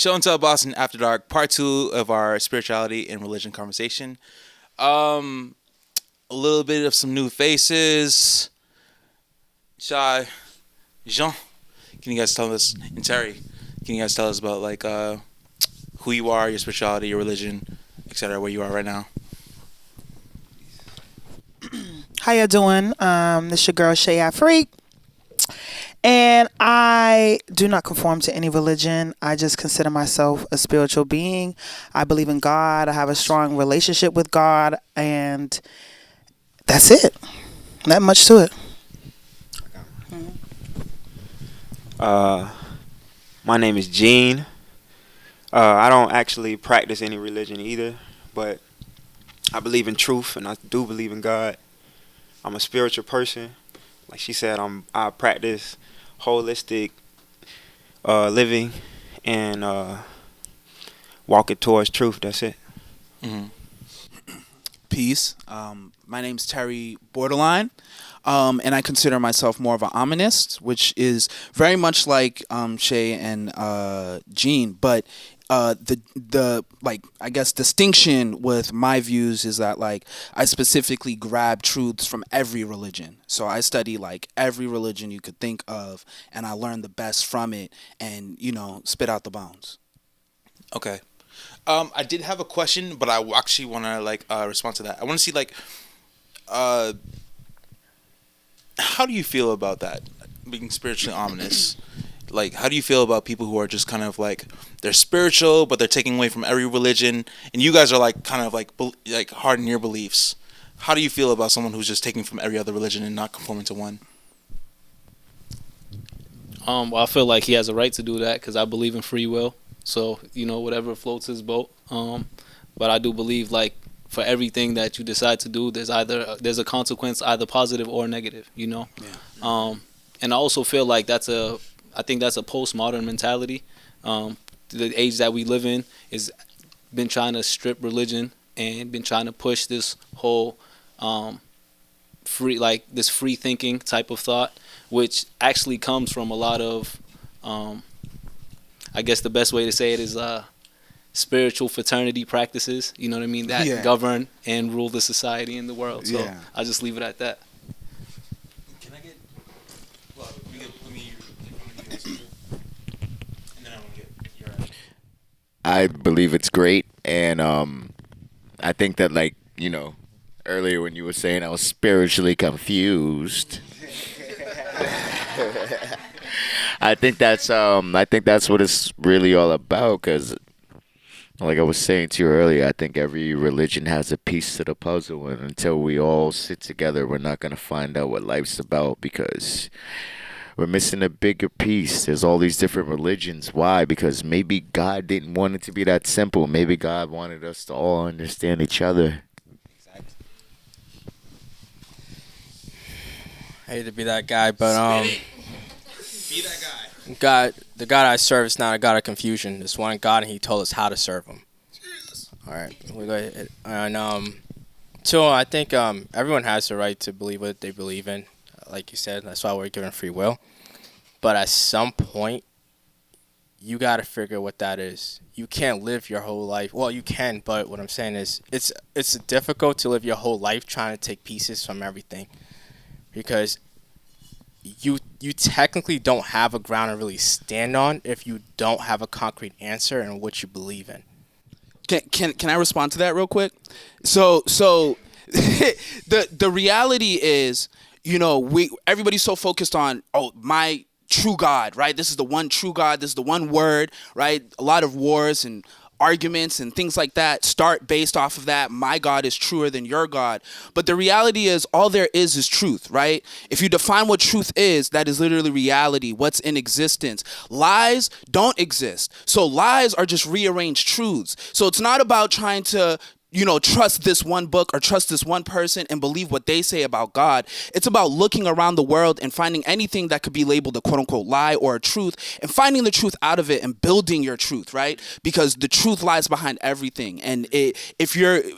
Show and Tell Boston After Dark, part 2 of our spirituality and religion conversation. A little bit of some new faces. Shai, Jean, can you guys tell us, and Terry, can you guys tell us about like who you are, your spirituality, your religion, etc., where you are right now? How you doing? This your girl Shay Freak. And I do not conform to any religion. I just consider myself a spiritual being. I believe in God. I have a strong relationship with God. And that's it. Not much to it. My name is Gene. I don't actually practice any religion either, but I believe in truth and I do believe in God. I'm a spiritual person. Like she said, I practice holistic living and walking towards truth. That's it. Mm-hmm. Peace. My name's Terry Borderline, and I consider myself more of an ominist, which is very much like Shay and Gene, but the like I guess distinction with my views is that like I specifically grab truths from every religion. So I study like every religion you could think of, and I learn the best from it, and spit out the bones. Okay. I did have a question, but I actually want to like respond to that. I want to see like, how do you feel about that, being spiritually ominous? Like, how do you feel about people who are just kind of like they're spiritual, but they're taking away from every religion, and you guys are like kind of like hard in your beliefs? How do you feel about someone who's just taking from every other religion and not conforming to one? Well, I feel like he has a right to do that because I believe in free will. So, whatever floats his boat. But I do believe like for everything that you decide to do, there's a consequence, either positive or negative, Yeah. And I also feel like I think that's a postmodern mentality. The age that we live in is been trying to strip religion and been trying to push this whole this free thinking type of thought, which actually comes from a lot of I guess the best way to say it is spiritual fraternity practices, you know what I mean, that govern and rule the society and the world. So I'll just leave it at that. Can I get, well, let me and then I want to get your I believe it's great, and I think that like earlier when you were saying I was spiritually confused. I think that's what it's really all about, because like I was saying to you earlier, I think every religion has a piece to the puzzle, and until we all sit together, we're not going to find out what life's about, because we're missing a bigger piece. There's all these different religions. Why? Because maybe God didn't want it to be that simple. Maybe God wanted us to all understand each other. I hate to be that guy, but be that guy. the God I serve is not a God of confusion. There's one God, and He told us how to serve Him. Jesus. All right, we go ahead. And two, I think everyone has the right to believe what they believe in. Like you said, that's why we're given free will. But at some point, you got to figure what that is. You can't live your whole life. Well, you can, but what I'm saying is it's difficult to live your whole life trying to take pieces from everything, because you technically don't have a ground to really stand on if you don't have a concrete answer in what you believe in. Can I respond to that real quick? So the reality is, everybody's so focused on my true God, right? This is the one true God. This is the one word, right? A lot of wars and arguments and things like that start based off of that. My God is truer than your God. But the reality is all there is truth, right? If you define what truth is, that is literally reality, what's in existence. Lies don't exist. So lies are just rearranged truths. So it's not about trying to trust this one book or trust this one person and believe what they say about God. It's about looking around the world and finding anything that could be labeled a quote unquote lie or a truth and finding the truth out of it and building your truth, right? Because the truth lies behind everything. And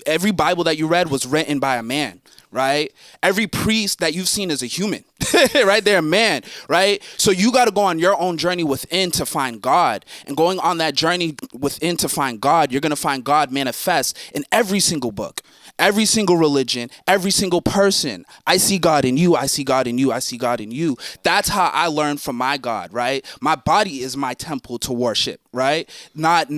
every Bible that you read was written by a man, right? Every priest that you've seen is a human, right? They're a man, right? So you got to go on your own journey within to find God. And going on that journey within to find God, you're going to find God manifest in every single book, every single religion, every single person. I see God in you. I see God in you. I see God in you. That's how I learned from my God, right? My body is my temple to worship, right? Not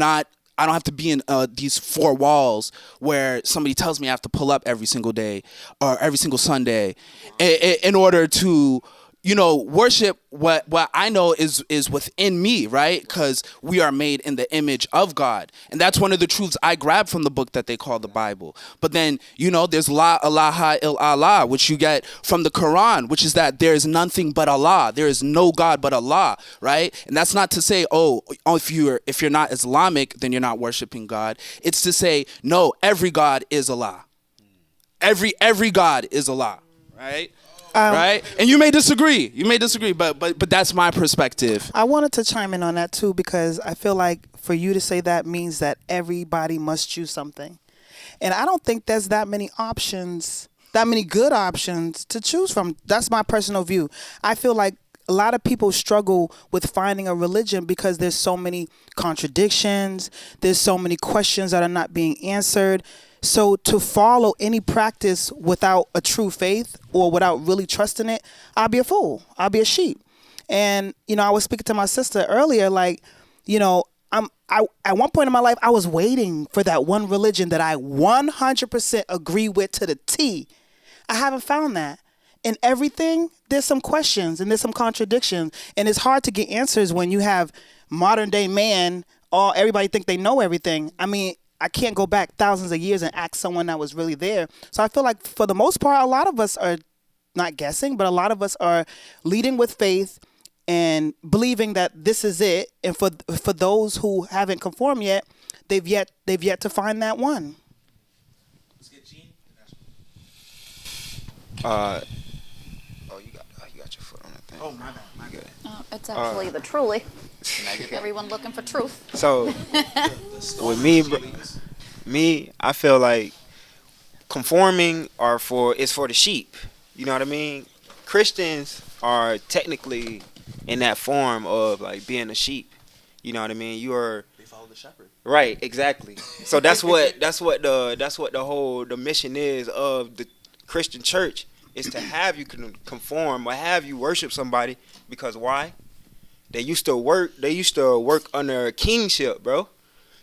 I don't have to be in these four walls where somebody tells me I have to pull up every single day or every single Sunday in order to, worship what I know is within me, right? Because we are made in the image of God. And that's one of the truths I grabbed from the book that they call the Bible. But then, there's La ilaha illallah, which you get from the Quran, which is that there is nothing but Allah. There is no God but Allah, right? And that's not to say, if you're not Islamic, then you're not worshiping God. It's to say, no, every God is Allah. Every God is Allah, right? Right? And you may disagree. But that's my perspective. I wanted to chime in on that too, because I feel like for you to say that means that everybody must choose something. And I don't think there's that many options, that many good options to choose from. That's my personal view. I feel like a lot of people struggle with finding a religion because there's so many contradictions. There's so many questions that are not being answered. So to follow any practice without a true faith or without really trusting it, I'll be a fool. I'll be a sheep. And, I was speaking to my sister earlier, like, at one point in my life, I was waiting for that one religion that I 100% agree with to the T. I haven't found that. In everything, there's some questions and there's some contradictions. And it's hard to get answers when you have modern day man, everybody think they know everything. I mean, I can't go back thousands of years and ask someone that was really there. So I feel like for the most part, a lot of us are not guessing, but a lot of us are leading with faith and believing that this is it. And for those who haven't conformed yet, they've yet to find that one. Let's get Gene. You got your foot on that thing. Oh, my bad. It's actually the truly. Everyone looking for truth. So with me, I feel like conforming is for the sheep. You know what I mean? Christians are technically in that form of like being a sheep. You know what I mean? They follow the shepherd. Right, exactly. So that's what the mission is of the Christian church, is to have you conform or have you worship somebody, because why? They used to work under a kingship, bro.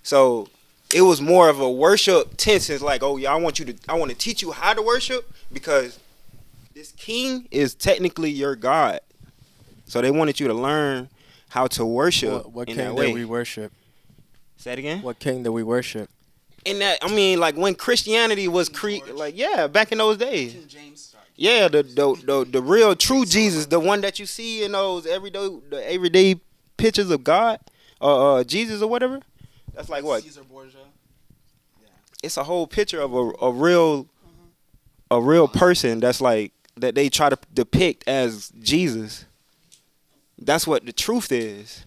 So it was more of a worship tense. It's like, oh yeah, I want to teach you how to worship, because this king is technically your God. So they wanted you to learn how to worship. What in king that way. did we worship? Say that again? What king did we worship? In that, I mean, like when Christianity was back in those days. Yeah, the real true Jesus, the one that you see in those everyday pictures of God, Jesus or whatever. That's like what? Caesar Borgia. Yeah. It's a whole picture of a real person that's like that they try to depict as Jesus. That's what the truth is.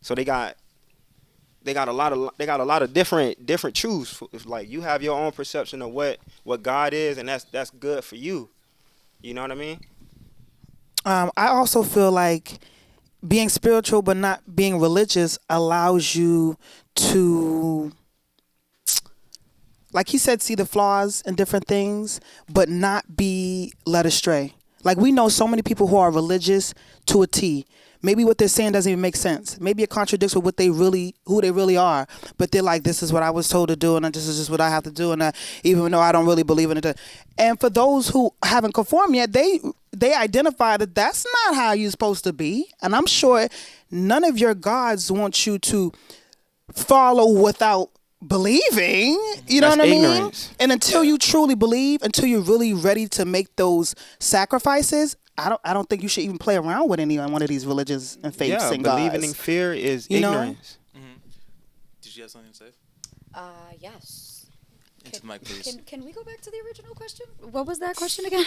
So they got a lot of different truths. Like you have your own perception of what God is, and that's good for you. You know what I mean? I also feel like being spiritual but not being religious allows you to, like he said, see the flaws in different things, but not be led astray. Like we know so many people who are religious to a T. Maybe what they're saying doesn't even make sense. Maybe it contradicts with who they really are. But they're like, this is what I was told to do, and this is just what I have to do, and even though I don't really believe in it. And for those who haven't conformed yet, they identify that that's not how you're supposed to be. And I'm sure none of your gods want you to follow without believing. You know That's what I mean? ignorance. And until you truly believe, until you're really ready to make those sacrifices, I don't think you should even play around with any one of these religions and faiths and gods. Believing in fear is You know? ignorance. Mm-hmm. Did you have something to say? Yes. Into the mic, please. Can we go back to the original question? What was that question again?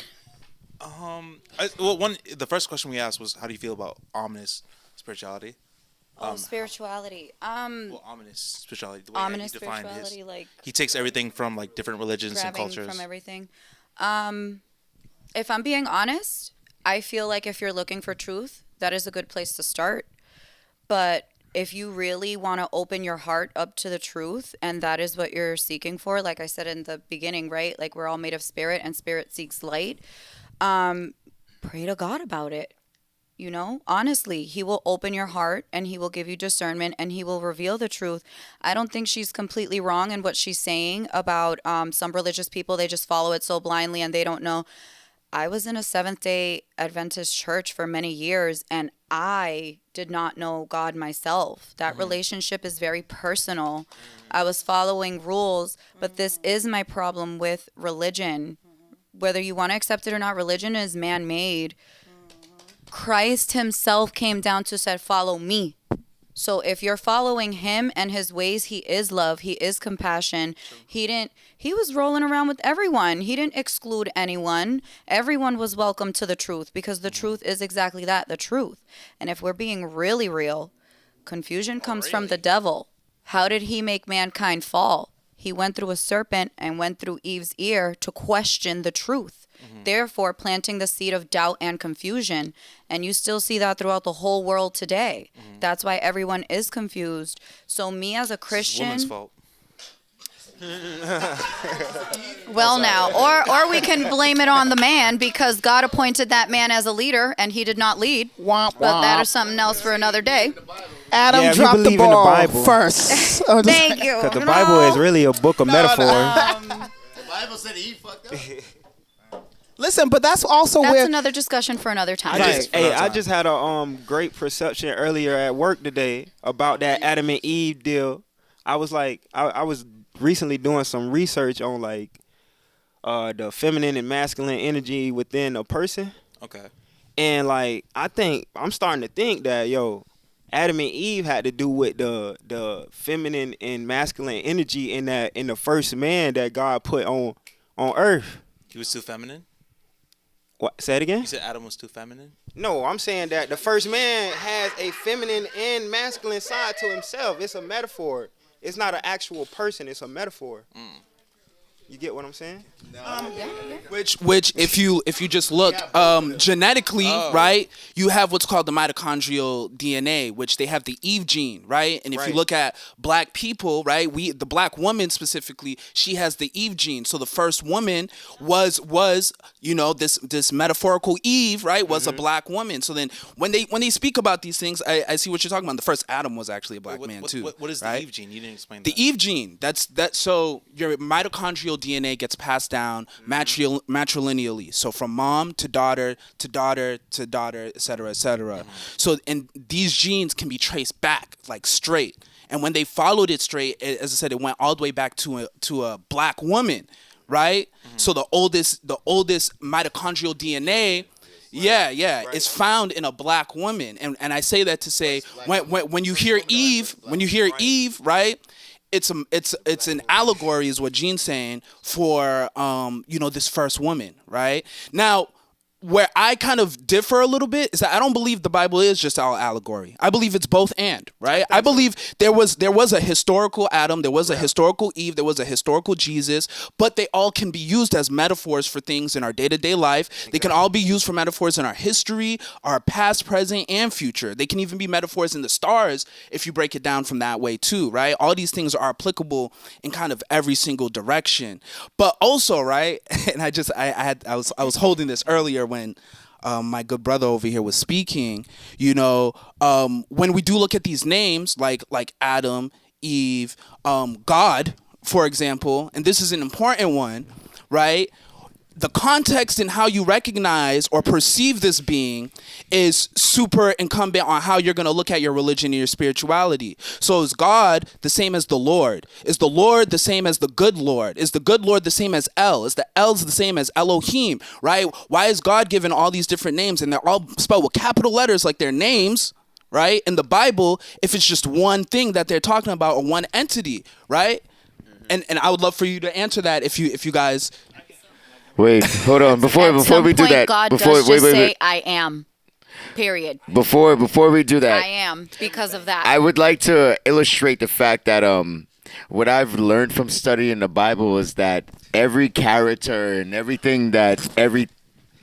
The first question we asked was, how do you feel about ominous spirituality? Spirituality. Ominous spirituality. The way Ominous he defined spirituality, like he takes everything from like different religions and grabbing cultures. from everything. If I'm being honest, I feel like if you're looking for truth, that is a good place to start. But if you really want to open your heart up to the truth, and that is what you're seeking for, like I said in the beginning, right? Like we're all made of spirit, and spirit seeks light. Pray to God about it. You know, honestly, he will open your heart and he will give you discernment and he will reveal the truth. I don't think she's completely wrong in what she's saying about some religious people. They just follow it so blindly and they don't know. I was in a Seventh-day Adventist church for many years and I did not know God myself. That relationship is very personal. I was following rules, but this is my problem with religion. Whether you want to accept it or not, religion is man-made. Christ himself came down to said, follow me. So if you're following him and his ways, he is love. He is compassion. He was rolling around with everyone. He didn't exclude anyone. Everyone was welcome to the truth because the truth is exactly that, the truth. And if we're being really real, confusion comes from the devil. How did he make mankind fall? He went through a serpent and went through Eve's ear to question the truth. Therefore, planting the seed of doubt and confusion. And you still see that throughout the whole world today. That's why everyone is confused. So me as a Christian... It's women's fault. Well, now, or we can blame it on the man because God appointed that man as a leader and he did not lead. Womp, But that womp. is something else for another day. Adam Yeah, if you dropped the believe in the ball Bible. first. Thank you. Because the Bible is really a book of metaphor. The Bible said he fucked up. Listen, but that's also That's where another discussion for another time. I just had a great perception earlier at work today about that Adam and Eve deal. I was like, I was recently doing some research on like the feminine and masculine energy within a person. Okay. And like I'm starting to think that Adam and Eve had to do with the feminine and masculine energy in the first man that God put on earth. He was too feminine? What? Say it again? You said Adam was too feminine? No, I'm saying that the first man has a feminine and masculine side to himself. It's a metaphor. It's not an actual person. It's a metaphor. You get what I'm saying? Which if you just look genetically, right, you have what's called the mitochondrial DNA, which they have the Eve gene, right? And if you look at black people, right, the black woman specifically, she has the Eve gene. So the first woman was this metaphorical Eve, right, was a black woman. So then when they speak about these things, I see what you're talking about. The first Adam was actually a black man too. What is the Eve gene? You didn't explain the that. Eve gene. So your mitochondrial DNA gets passed down matrilineally. So from mom to daughter to daughter to daughter, et cetera, et cetera. So and these genes can be traced back like straight. And when they followed it straight, as I said, it went all the way back to a black woman, right? So the oldest mitochondrial DNA. It's found in a black woman, and I say that to say when you hear Eve, right? It's an allegory, is what Gene's saying, for this first woman, right? Now, where I kind of differ a little bit is that I don't believe the Bible is just all allegory. I believe it's both and, right? I believe there was a historical Adam, there was a historical Eve, there was a historical Jesus, but they all can be used as metaphors for things in our day-to-day life. They can all be used for metaphors in our history, our past, present, and future. They can even be metaphors in the stars if you break it down from that way too, right? All these things are applicable in kind of every single direction. But also, right, and I was holding this earlier when my good brother over here was speaking, when we do look at these names like Adam, Eve, God, for example, and this is an important one, right? The context and how you recognize or perceive this being is super incumbent on how you're going to look at your religion and your spirituality. So is God the same as the Lord? Is the Lord the same as the good Lord? Is the good Lord the same as El? Is the El's the same as Elohim, right? Why is God given all these different names and they're all spelled with capital letters like their names, right? In the Bible, if it's just one thing that they're talking about or one entity, right? And I would love for you to answer that if you guys... Wait, hold on. Before we do that, God before does just wait. say, I am. Period. Before we do that, I am because of that. I would like to illustrate the fact that what I've learned from studying the Bible is that every character and everything that every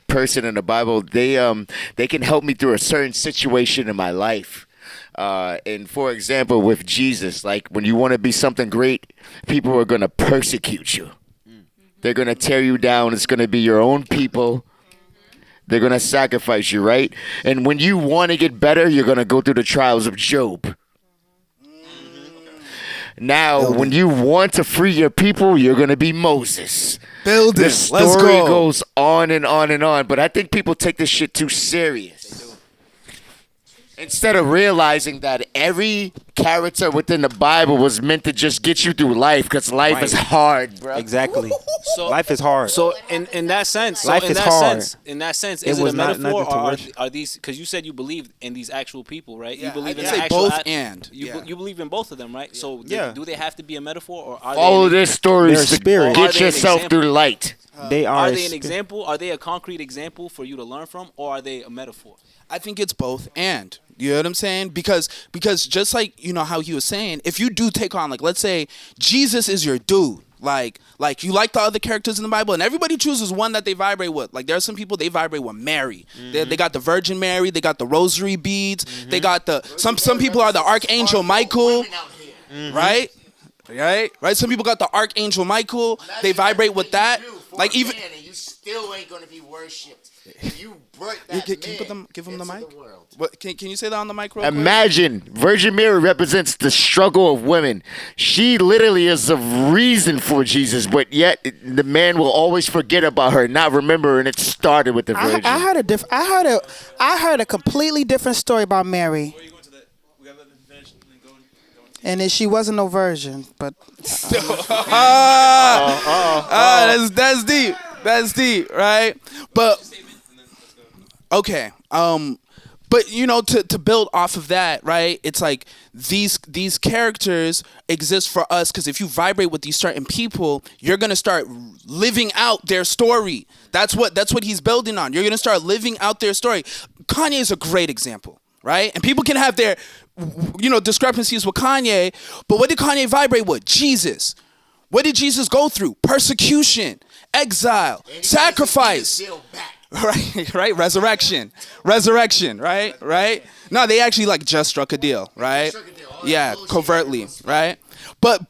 person in the Bible, they can help me through a certain situation in my life. And for example, with Jesus, like when you want to be something great, people are going to persecute you. They're going to tear you down. It's going to be your own people. They're going to sacrifice you, right? And when you want to get better, you're going to go through the trials of Job. Now, when you want to free your people, you're going to be Moses. Build The it. Let's story go. goes on and on and on, but I think people take this shit too serious. Instead of realizing that every character within the Bible was meant to just get you through life, because life is hard, bro. Exactly. So Life is hard. So in that sense, Life is hard. In that sense, It is it was a not metaphor nothing to or worship. are these? Because you said you believe in these actual people, right? Yeah, you believe I'd in say the actual both and. you believe in both of them, right? So Yeah. do they have to be a metaphor or are Follow they? their stories They're to spirit. Are get they an yourself example? through light. They Are are. they an example? Are they a concrete example for you to learn from, or are they a metaphor? I think it's both and. You know what I'm saying? Because just like, you know, how he was saying, if you do take on, like, let's say Jesus is your dude. Like you like the other characters in the Bible, and everybody chooses one that they vibrate with. Like there are some people they vibrate with Mary. They got the Virgin Mary. They got the rosary beads. They got the some people are the Archangel Michael, right? Right. Some people got the Archangel Michael. They vibrate with that. Like even. You still ain't gonna be worshipped. If you break that Can you give him the mic? What, can you say that on the mic real quick? Imagine Virgin Mary represents the struggle of women. She literally is the reason for Jesus, but yet the man will always forget about her, not remember, and it started with the Virgin. I heard a completely different story about Mary. And then she wasn't no virgin, but That's deep. That's deep, right? But okay. But you know, to build off of that, right? It's like these characters exist for us because if you vibrate with these certain people, you're gonna start living out their story. That's what he's building on. You're gonna start living out their story. Kanye is a great example, right? And people can have their, you know, discrepancies with Kanye, but what did Kanye vibrate with? Jesus. What did Jesus go through? Persecution, exile, sacrifice. Right, resurrection, right. No, they actually like just struck a deal, right? Yeah, covertly, right? But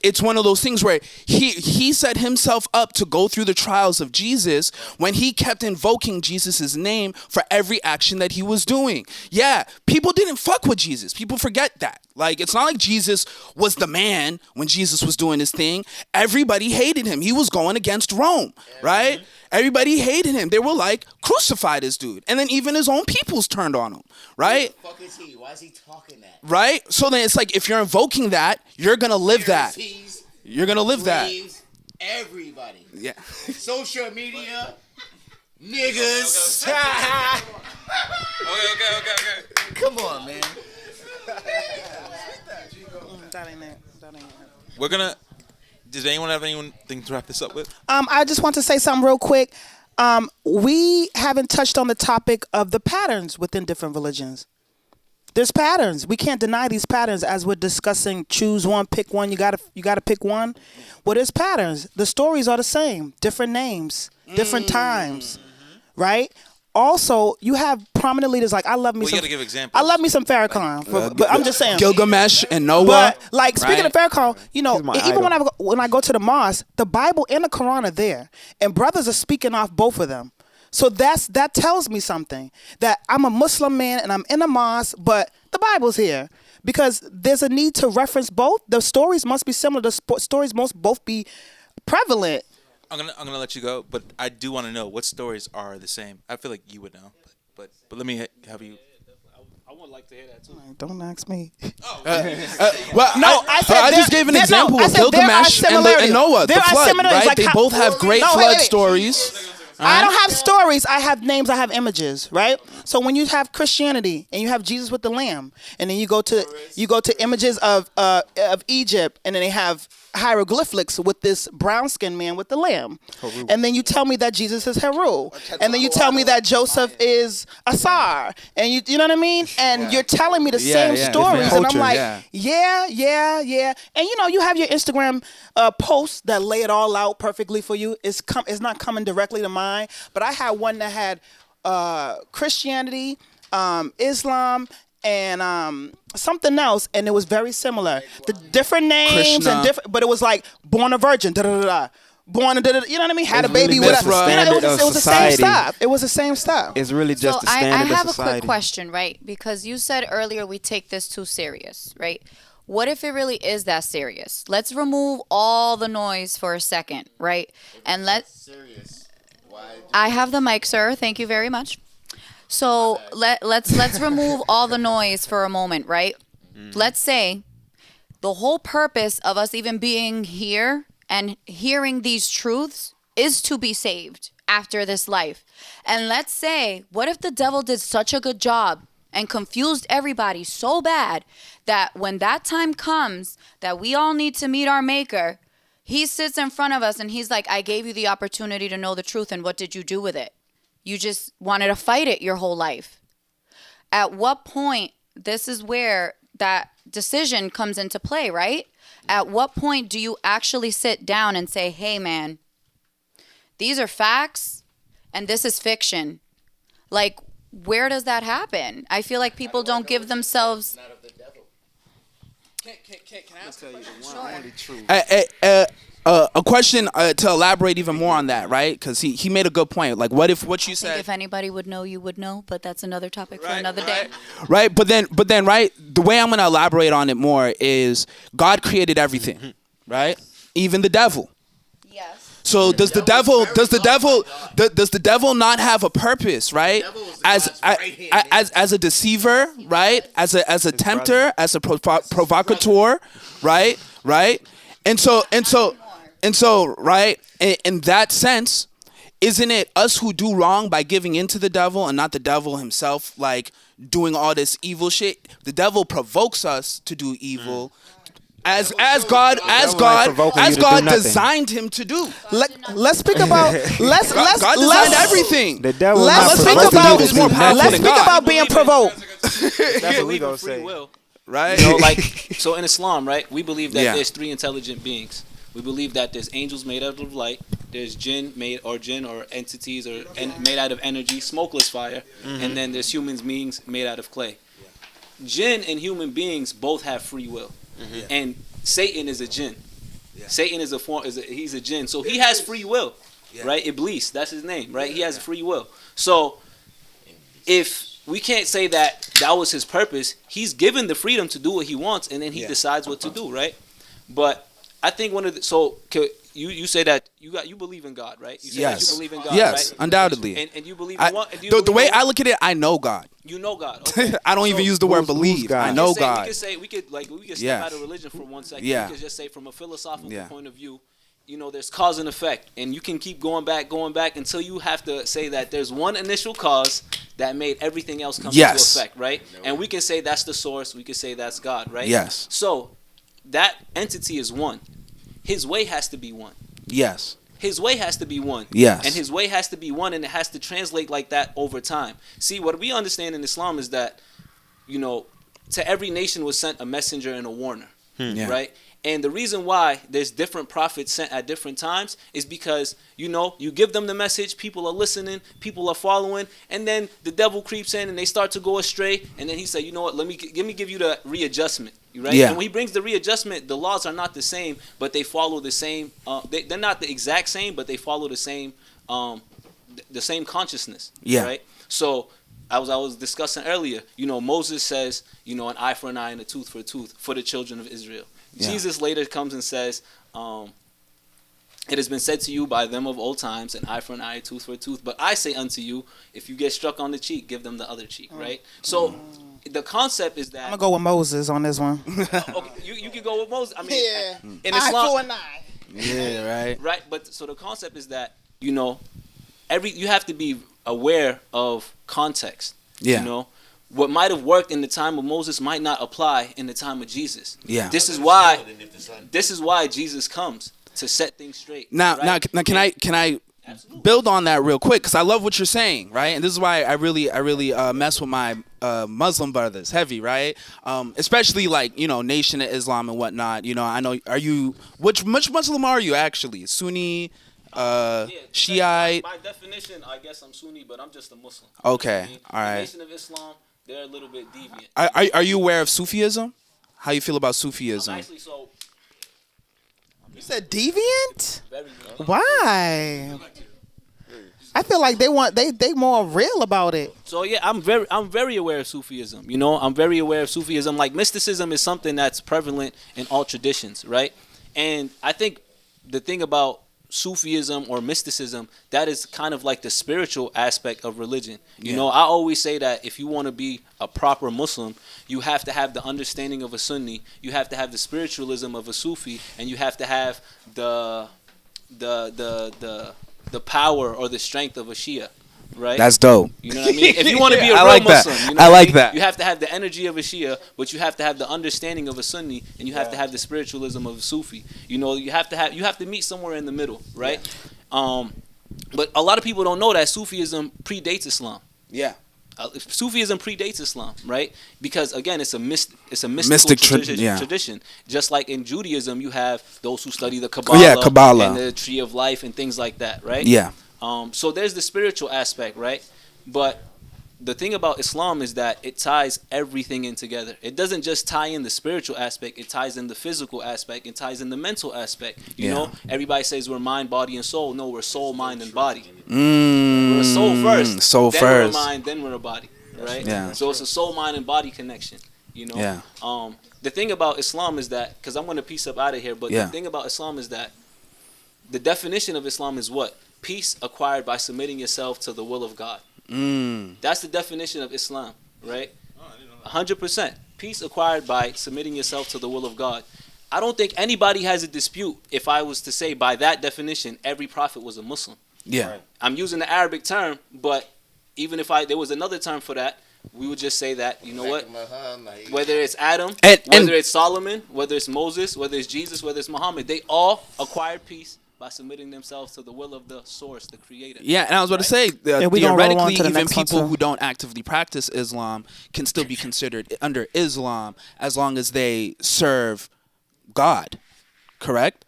it's one of those things where he set himself up to go through the trials of Jesus when he kept invoking Jesus' name for every action that he was doing. Yeah, people didn't fuck with Jesus. People forget that. Like, it's not like Jesus was the man when Jesus was doing his thing. Everybody hated him. He was going against Rome, right? Everybody hated him. They were like, crucify this dude. And then even his own peoples turned on him, right? Who the fuck is he? Why is he talking that? Right? So then it's like, if you're invoking that, you're going to live that. Pharisees, You're going to live that. slaves, everybody. Yeah. Social media, niggas. Okay. Come on, man. We're gonna. Does anyone have anything to wrap this up with? I just want to say something real quick. We haven't touched on the topic of the patterns within different religions. There's patterns. We can't deny these patterns as we're discussing. Choose one, pick one. You gotta pick one. Well, there's patterns. The stories are the same. Different names, different times, right? Also, you have prominent leaders like I love me Well, you some. gotta give examples. I love me some Farrakhan, but I'm just saying. Gilgamesh and Noah. But like speaking of right? Farrakhan, you know, He's my even idol. when I go to the mosque, the Bible and the Quran are there, and brothers are speaking off both of them. So that tells me something, that I'm a Muslim man and I'm in a mosque, but the Bible's here because there's a need to reference both. The stories must be similar. The stories must both be prevalent. I'm gonna let you go, but I do want to know what stories are the same. I feel like you would know, but let me have you. I would like to hear that too. Don't ask me. Well, no, I said I just there- gave an there- no, example I of said there are Gilgamesh similarities. and Noah, There the are flood, similarities, right? like They how- both have great No, flood wait. stories. I don't have stories. I have names. I have images, right? So when you have Christianity and you have Jesus with the lamb, and then you go to images of Egypt, and then they have hieroglyphics with this brown skinned man with the lamb. And then you tell me that Jesus is Heru. And then you tell me that Joseph is Asar. And you know what I mean? And you're telling me the same stories. And I'm like, yeah. And you know, you have your Instagram posts that lay it all out perfectly for you. It's not coming directly to mine. But I had one that had Christianity, Islam, and something else, and it was very similar. The different names Krishna. and different, but it was like born a virgin, born a you know what I mean? Had a baby with a. It was the same stuff. It was the same stuff. It's really just So the standard I have of a society. quick question, right? Because you said earlier we take this too serious, right? What if it really is that serious? Let's remove all the noise for a second, right? And I have the mic, sir. Thank you very much. So let's remove all the noise for a moment, right? Let's say the whole purpose of us even being here and hearing these truths is to be saved after this life. And let's say, what if the devil did such a good job and confused everybody so bad that when that time comes that we all need to meet our maker, he sits in front of us and he's like, I gave you the opportunity to know the truth, and what did you do with it? You just wanted to fight it your whole life. At what point, this is where that decision comes into play, right? At what point do you actually sit down and say, hey, man, these are facts and this is fiction? Like, where does that happen? I feel like people don't give themselves... Can I ask a question to elaborate even more on that, right? Because he made a good point. Like, what if what you said? If anybody would know, you would know, but that's another topic for another day. Right, but then, right. The way I'm gonna elaborate on it more is God created everything, right? Even the devil. Yes. So does the devil not have a purpose, right? As a deceiver, right? As a tempter, as a provocateur, right? And so, right? In that sense, isn't it us who do wrong by giving into the devil and not the devil himself, like doing all this evil shit? The devil provokes us to do evil. As God designed him to do. Let's speak about God designed everything. The devil let's speak about being provoked. That's what we gonna say. Right? You know, like, so in Islam, right, we believe that Yeah. there's three intelligent beings. We believe that there's angels made out of light, there's jinn or entities made out of energy, smokeless fire, and then there's human beings made out of clay. Jinn and human beings both have free will. And Satan is a jinn. Satan is he's a jinn. So he has free will. Right? Iblis, that's his name, right? He has free will. So if we can't say that was his purpose, he's given the freedom to do what he wants, and then he decides what to do, right? But I think you say that you believe in God, right? You say that you believe in God, yes, right? undoubtedly. And you believe in one. The way I look at it, I know God. You know God. Okay. I don't even use the word believe. God? I know God. We could step Yes. out of religion for 1 second. Yeah. We could just say from a philosophical point of view, you know, there's cause and effect, and you can keep going back until you have to say that there's one initial cause that made everything else come into effect, right? And we can say that's the source. We can say that's God, right? Yes. So that entity is one. His way has to be one. Yes. His way has to be one. Yes. And his way has to be one, and it has to translate like that over time. See, what we understand in Islam is that, you know, to every nation was sent a messenger and a warner, right? And the reason why there's different prophets sent at different times is because, you know, you give them the message, people are listening, people are following, and then the devil creeps in and they start to go astray, and then he said, you know what, let me give you the readjustment, right? Yeah. And when he brings the readjustment, the laws are not the same, but they follow the same, they're not the exact same, but they follow the same consciousness, right? So I was discussing earlier, you know, Moses says, you know, an eye for an eye and a tooth for a tooth for the children of Israel. Yeah. Jesus later comes and says, it has been said to you by them of old times, an eye for an eye, a tooth for a tooth. But I say unto you, if you get struck on the cheek, give them the other cheek, right? So the concept is that... I'm going to go with Moses on this one. Okay, you can go with Moses. I mean, in eye Islam, for an eye. Yeah, right. Right, but so the concept is that, you know, you have to be aware of context. Yeah. You know, what might have worked in the time of Moses might not apply in the time of Jesus. Yeah. This is why this is why Jesus comes to set things straight. Now, right? now, can I build on that real quick? Because I love what you're saying, right? And this is why I really mess with my Muslim brothers heavy, right? Especially like Nation of Islam and whatnot. I know. Which Muslim are you actually? Sunni, Shiite. By definition, I guess I'm Sunni, but I'm just a Muslim. Okay, all The right. Nation of Islam, they're a little bit deviant. Are you aware of Sufism? How you feel about Sufism? Actually, so You said deviant? very Why? I feel like they more real about it. So yeah, I'm very aware of Sufism. I'm very aware of Sufism. Like mysticism is something that's prevalent in all traditions, right? And I think the thing about Sufism or mysticism, that is kind of like the spiritual aspect of religion. I always say that if you want to be a proper Muslim, you have to have the understanding of a Sunni, you have to have the spiritualism of a Sufi, and you have to have the power or the strength of a Shia. Right? That's dope. You know what I mean? If you want to be a I real like that. Muslim, you know I what like mean? that. You have to have the energy of a Shia, but you have to have the understanding of a Sunni, and you have to have the spiritualism of a Sufi. You have to meet somewhere in the middle, right? But a lot of people don't know that Sufism predates Islam. Yeah. Sufism predates Islam, right? Because again, it's a mystical tradition. Just like in Judaism, you have those who study the Kabbalah, and the Tree of Life and things like that, right? Yeah. So there's the spiritual aspect, right? But the thing about Islam is that it ties everything in together. It doesn't just tie in the spiritual aspect, it ties in the physical aspect, it ties in the mental aspect. You know, everybody says we're mind, body, and soul. No, we're soul, mind, and body. We're a soul first. Then we're a mind, then we're a body. Right? Yeah. So it's a soul, mind, and body connection. Yeah. The thing about Islam is that, because I'm going to piece up out of here, but the thing about Islam is that the definition of Islam is what? Peace acquired by submitting yourself to the will of God. That's the definition of Islam, right? 100%. Peace acquired by submitting yourself to the will of God. I don't think anybody has a dispute if I was to say by that definition, every prophet was a Muslim. Yeah. I'm using the Arabic term, but even if there was another term for that, we would just say that, you know what? Whether it's Adam, whether it's Solomon, whether it's Moses, whether it's Jesus, whether it's Muhammad, they all acquired peace by submitting themselves to the will of the source, the creator. Yeah, and I was about to say, theoretically, even people who don't actively practice Islam can still be considered under Islam as long as they serve God, correct?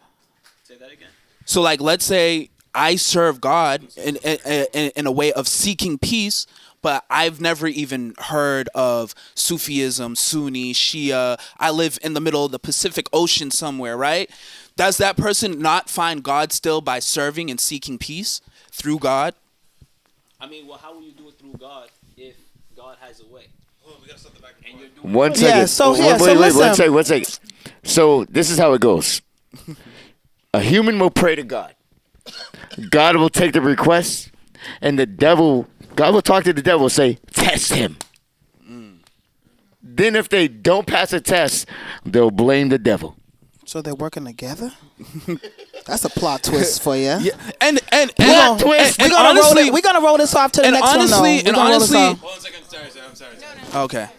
Say that again. So, like, let's say I serve God in a way of seeking peace, but I've never even heard of Sufism, Sunni, Shia. I live in the middle of the Pacific Ocean somewhere, right? Does that person not find God still by serving and seeking peace through God? I mean, well, how will you do it through God if God has a way? And you're doing One second. Yeah, so wait, one second. So this is how it goes. A human will pray to God. God will take the request, and God will talk to the devil and say, test him. Then if they don't pass a test, they'll blame the devil. So they're working together? That's a plot twist for you. Yeah, and Plot twist. We're gonna roll this off to the next one. Okay.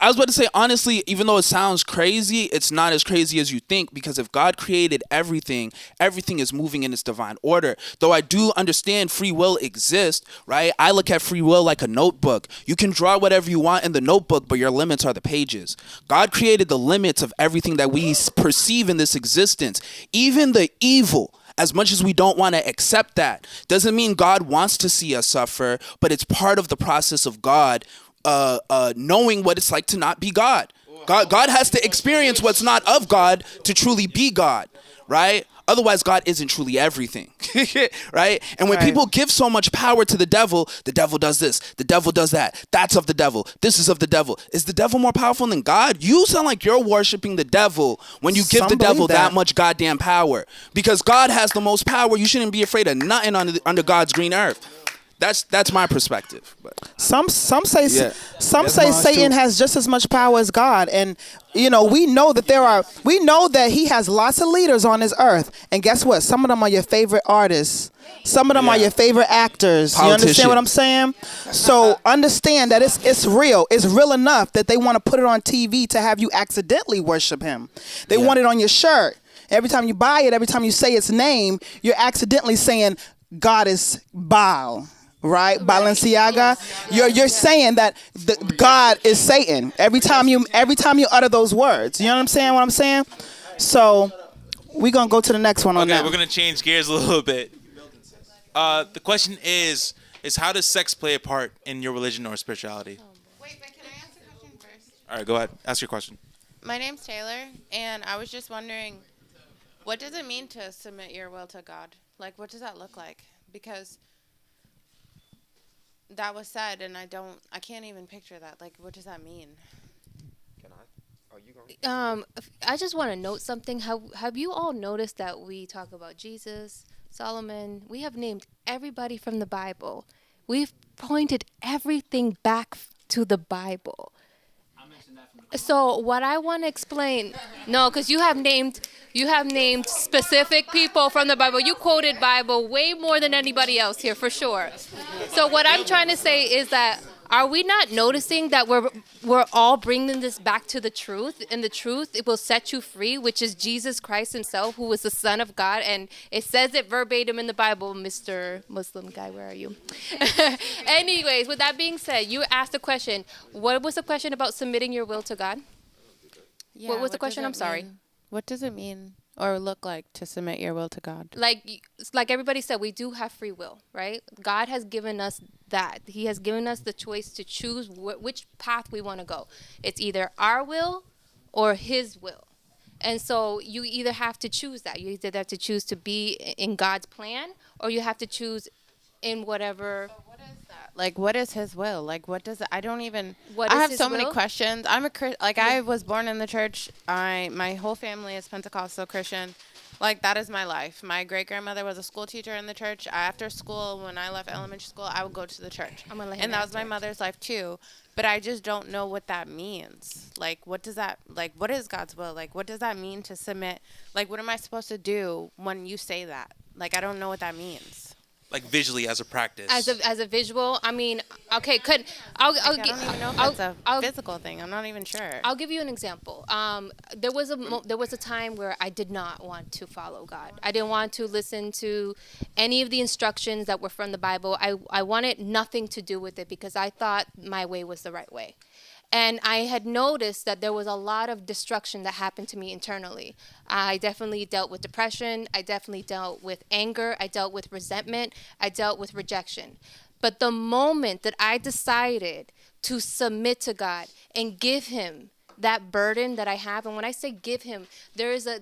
I was about to say, honestly, even though it sounds crazy, it's not as crazy as you think, because if God created everything, everything is moving in its divine order. Though I do understand free will exists, right? I look at free will like a notebook. You can draw whatever you want in the notebook, but your limits are the pages. God created the limits of everything that we perceive in this existence, even the evil. As much as we don't want to accept that, doesn't mean God wants to see us suffer, but it's part of the process of God knowing what it's like to not be God. God has to experience what's not of God to truly be God, right? Otherwise, God isn't truly everything, right? And when people give so much power to the devil does this, the devil does that. That's of the devil. This is of the devil. Is the devil more powerful than God? You sound like you're worshiping the devil when you give the devil that much goddamn power. Because God has the most power. You shouldn't be afraid of nothing under God's green earth. That's my perspective. But Some say Yeah. some That's say Mars, Satan too. has just as much power as God, and we know that he has lots of leaders on this earth, and guess what? Some of them are your favorite artists. Some of them are Yeah. your favorite actors. You understand what I'm saying? So understand that it's real. It's real enough that they want to put it on TV to have you accidentally worship him. They want it on your shirt. Every time you buy it, every time you say its name, you're accidentally saying God is Baal. Right, Balenciaga. You're saying that God is Satan every time you utter those words. You know what I'm saying? What I'm saying? So we're gonna go to the next one on Okay, that. we're gonna change gears a little bit. The question is how does sex play a part in your religion or spirituality? Wait, but can I ask a question first? All right, go ahead. Ask your question. My name's Taylor, and I was just wondering, what does it mean to submit your will to God? Like, what does that look like? Because that was said, and I can't even picture that. Like, what does that mean? I just want to note something. Have you all noticed that we talk about Jesus, Solomon? We have named everybody from the Bible. We've pointed everything back to the Bible. So what I want to explain, no, because you have named specific people from the Bible. You quoted Bible way more than anybody else here, for sure. So what I'm trying to say is that, are we not noticing that we're all bringing this back to the truth, and the truth, it will set you free, which is Jesus Christ himself, who was the Son of God, and it says it verbatim in the Bible. Mr. Muslim guy, where are you? Anyways, with that being said, you asked a question. What was the question about submitting your will to God? Yeah, what was the does question? it I'm sorry. mean? What does it mean or look like to submit your will to God? Like everybody said, we do have free will, right? God has given us that. He has given us the choice to choose which path we want to go. It's either our will or his will. And so you either have to choose that. You either have to choose to be in God's plan, or you have to choose in whatever. But what is that? Like, what is his will? Like, what does it, I don't even. What I is have his so many will? questions. I was born in the church. My whole family is Pentecostal Christian. Like, that is my life. My great grandmother was a school teacher in the church. After school, when I left elementary school, I would go to the church. I'm gonna let him And that was answer my it. mother's life too. But I just don't know what that means. Like, what does that, like, what is God's will? Like, what does that mean to submit? Like, what am I supposed to do when you say that? Like, I don't know what that means. Like visually as a practice. As a visual, I mean, okay, I don't even know if it's a physical thing. I'm not even sure. I'll give you an example. There was a time where I did not want to follow God. I didn't want to listen to any of the instructions that were from the Bible. I wanted nothing to do with it because I thought my way was the right way. And I had noticed that there was a lot of destruction that happened to me internally. I definitely dealt with depression. I definitely dealt with anger. I dealt with resentment. I dealt with rejection. But the moment that I decided to submit to God and give him that burden that I have, and when I say give him, there is a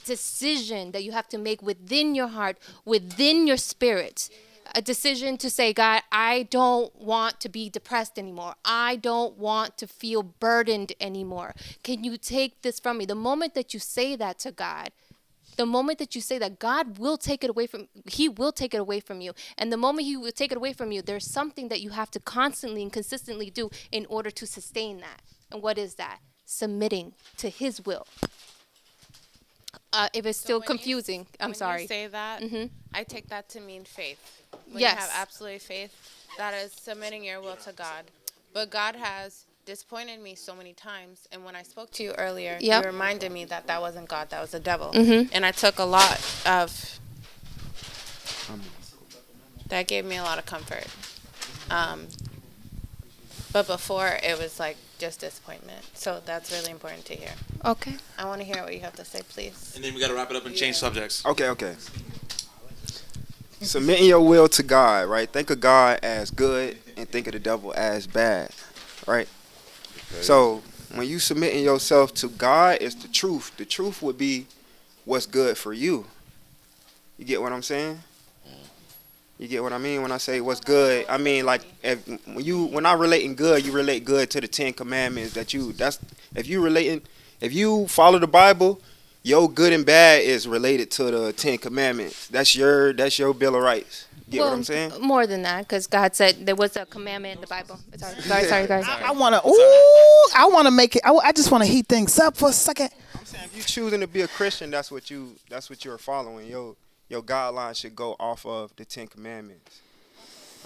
decision that you have to make within your heart, within your spirit. A decision to say, God, I don't want to be depressed anymore. I don't want to feel burdened anymore. Can you take this from me? The moment that you say that to God, God will take it away from, he will take it away from you. And the moment he will take it away from you, there's something that you have to constantly and consistently do in order to sustain that. And what is that? Submitting to his will. If it's still confusing, I'm sorry. When you say that, I take that to mean faith. When Yes. you have absolute faith, that is submitting your will to God. But God has disappointed me so many times. And when I spoke to you earlier, Yep. you reminded me that that wasn't God, that was the devil. Mhm. And I took a lot of, that gave me a lot of comfort. But before, it was like just disappointment. So that's really important to hear. Okay. I want to hear what you have to say, please. And then we got to wrap it up and change subjects. Okay. Submitting your will to God, right? Think of God as good and think of the devil as bad, right? So when you submitting yourself to God, it's the truth. The truth would be what's good for you. You get what I'm saying? You get what I mean when I say what's good? I mean, like, when I relating good, you relate good to the 10 Commandments. If you follow the Bible, your good and bad is related to the 10 Commandments. That's your Bill of Rights. Get what I'm saying? More than that, because God said there was a commandment in the Bible. Sorry. I want to. Ooh, I want to make it. I just want to heat things up for a second. I'm saying if you choosing to be a Christian, that's what you're following. Your guidelines should go off of the 10 Commandments.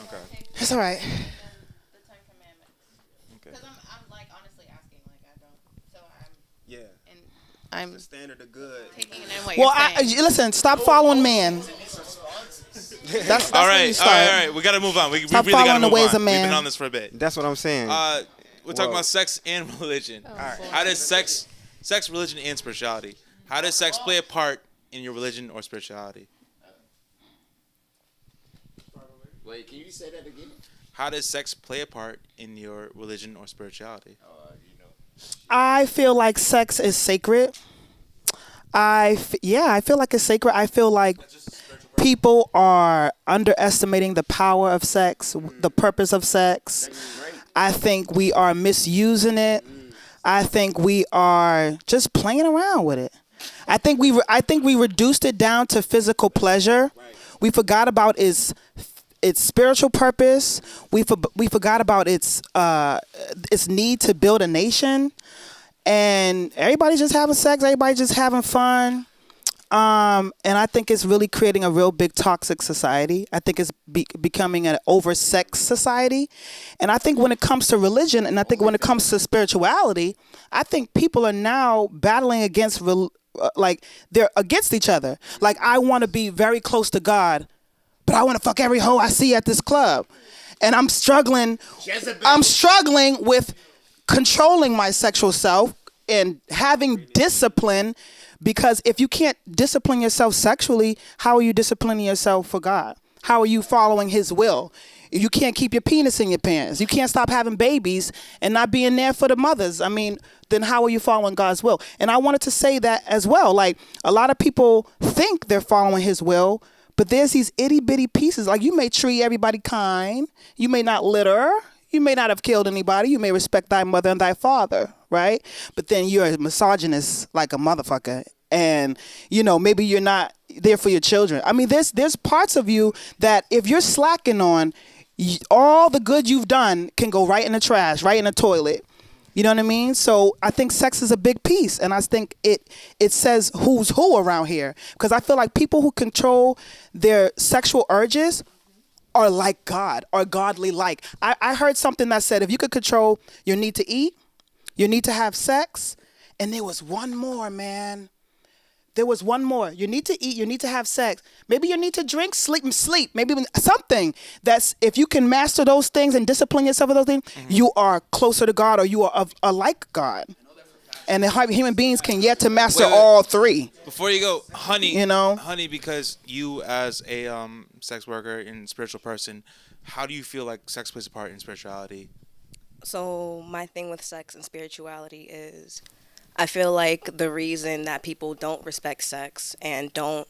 Okay. It's all right. The 10 Commandments. Okay. Because I'm like honestly asking, like I don't. So I'm. Yeah. And I'm The standard of good. taking it in what Well, you're saying. listen. Stop following man. That's all where right, you start. all right. We got to move on. We Stop really got to following the move ways on. of man. We've been on this for a bit. That's what I'm saying. We're talking about sex and religion. Oh, How does sex, religion, and spirituality? How does sex play a part in your religion or spirituality? Wait, can you say that again? How does sex play a part in your religion or spirituality? I feel like sex is sacred. I feel like it's sacred. I feel like people are underestimating the power of sex, the purpose of sex. I think we are misusing it. I think we are just playing around with it. I think we reduced it down to physical pleasure. We forgot about its spiritual purpose. We forgot about its need to build a nation. And everybody's just having sex. Everybody's just having fun. And I think it's really creating a real big toxic society. I think it's becoming an over-sex society. And I think when it comes to religion, and I think when it comes to spirituality, I think people are now battling against, they're against each other. Like, I want to be very close to God, but I want to fuck every hoe I see at this club. And I'm struggling with controlling my sexual self and having discipline, because if you can't discipline yourself sexually, how are you disciplining yourself for God? How are you following his will? You can't keep your penis in your pants. You can't stop having babies and not being there for the mothers. I mean, then how are you following God's will? And I wanted to say that as well. Like, a lot of people think they're following his will, but there's these itty bitty pieces. Like, you may treat everybody kind. You may not litter. You may not have killed anybody. You may respect thy mother and thy father, right? But then you're a misogynist like a motherfucker. And, maybe you're not there for your children. I mean, there's parts of you that if you're slacking on, all the good you've done can go right in the trash, right in the toilet. You know what I mean? So I think sex is a big piece. And I think it says who's who around here. Because I feel like people who control their sexual urges are like God, or godly like. I heard something that said if you could control your need to eat, your need to have sex, and there was one more, man. There was one more. You need to eat, you need to have sex. Maybe you need to drink, sleep. Maybe something that's, if you can master those things and discipline yourself with those things, you are closer to God, or you are like God. And the human beings can yet to master all three. Before you go, honey, honey, because you as a sex worker and spiritual person, how do you feel like sex plays a part in spirituality? So my thing with sex and spirituality is, I feel like the reason that people don't respect sex and don't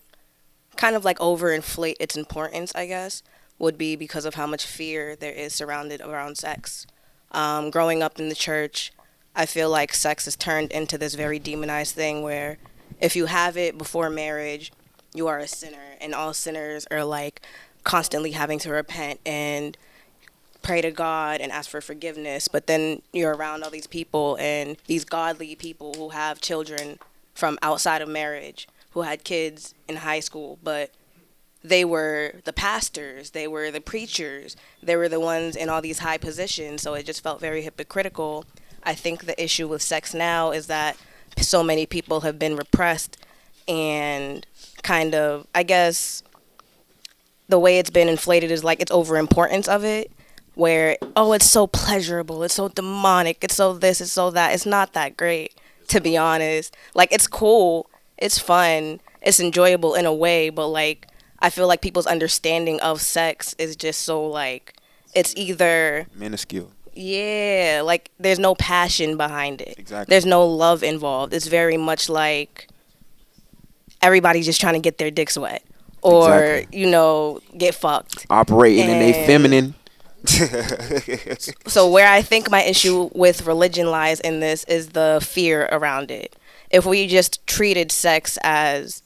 kind of like overinflate its importance, I guess, would be because of how much fear there is surrounded around sex. Growing up in the church, I feel like sex is turned into this very demonized thing where if you have it before marriage, you are a sinner, and all sinners are like constantly having to repent and pray to God and ask for forgiveness. But then you're around all these people, and these godly people who have children from outside of marriage, who had kids in high school, but they were the pastors, they were the preachers, they were the ones in all these high positions, so it just felt very hypocritical. I think the issue with sex now is that so many people have been repressed, and kind of, I guess, the way it's been inflated is like its overimportance of it, where, oh, it's so pleasurable, it's so demonic, it's so this, it's so that. It's not that great, to be honest. Like, it's cool, it's fun, it's enjoyable in a way, but like, I feel like people's understanding of sex is just so like, it's either minuscule. Yeah, like there's no passion behind it. Exactly. There's no love involved. It's very much like everybody's just trying to get their dicks wet, or get fucked. Operating in a feminine. So where I think my issue with religion lies in this is the fear around it. If we just treated sex as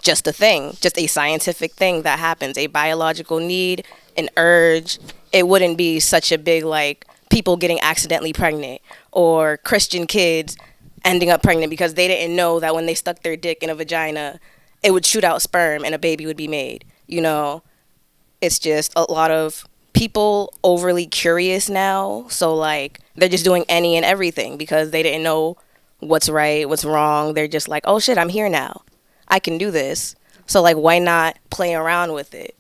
just a thing, just a scientific thing that happens, a biological need, an urge, it wouldn't be such a big, like, people getting accidentally pregnant or Christian kids ending up pregnant because they didn't know that when they stuck their dick in a vagina, it would shoot out sperm and a baby would be made. You know, it's just a lot of people overly curious now. So, like, they're just doing any and everything because they didn't know what's right, what's wrong. They're just like, oh shit, I'm here now. I can do this. So, like, why not play around with it?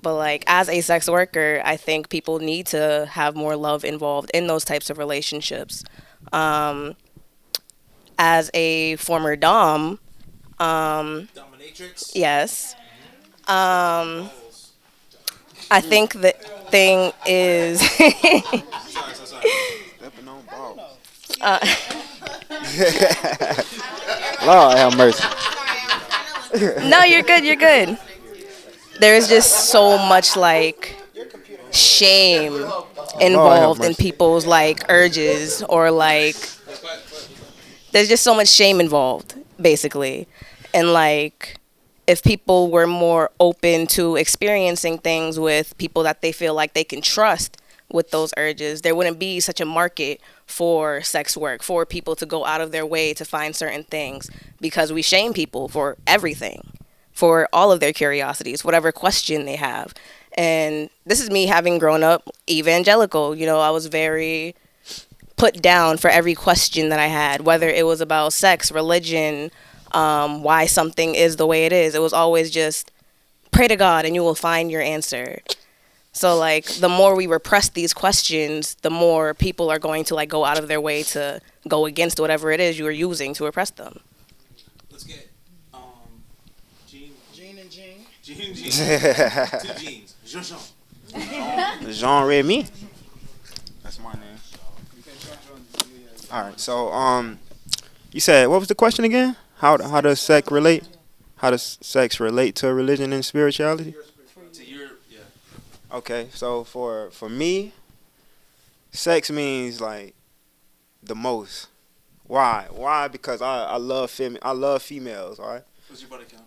But, like, as a sex worker, I think people need to have more love involved in those types of relationships. As a former dom, Dominatrix? yes. I think the thing is... Stepping on balls. Lord have mercy. No, you're good, you're good. There's just so much, like, shame involved in people's, like, urges, or, like, there's just so much shame involved, basically. And, like, if people were more open to experiencing things with people that they feel like they can trust with those urges, there wouldn't be such a market for sex work, for people to go out of their way to find certain things, because we shame people for everything, for all of their curiosities, whatever question they have. And this is me having grown up evangelical. You know, I was very put down for every question that I had, whether it was about sex, religion, why something is the way it is. It was always just pray to God and you will find your answer. So, like, the more we repress these questions, the more people are going to, like, go out of their way to go against whatever it is you are using to repress them. Let's get Gene and Gene. Gene and Gene. 2 Genes. Jean. Jean Remy. That's my name. All right. So, you said, what was the question again? How does sex relate? How does sex relate to religion and spirituality? Okay, so for me, sex means, like, the most. Why? Why? Because I love females. All right. What's your body count?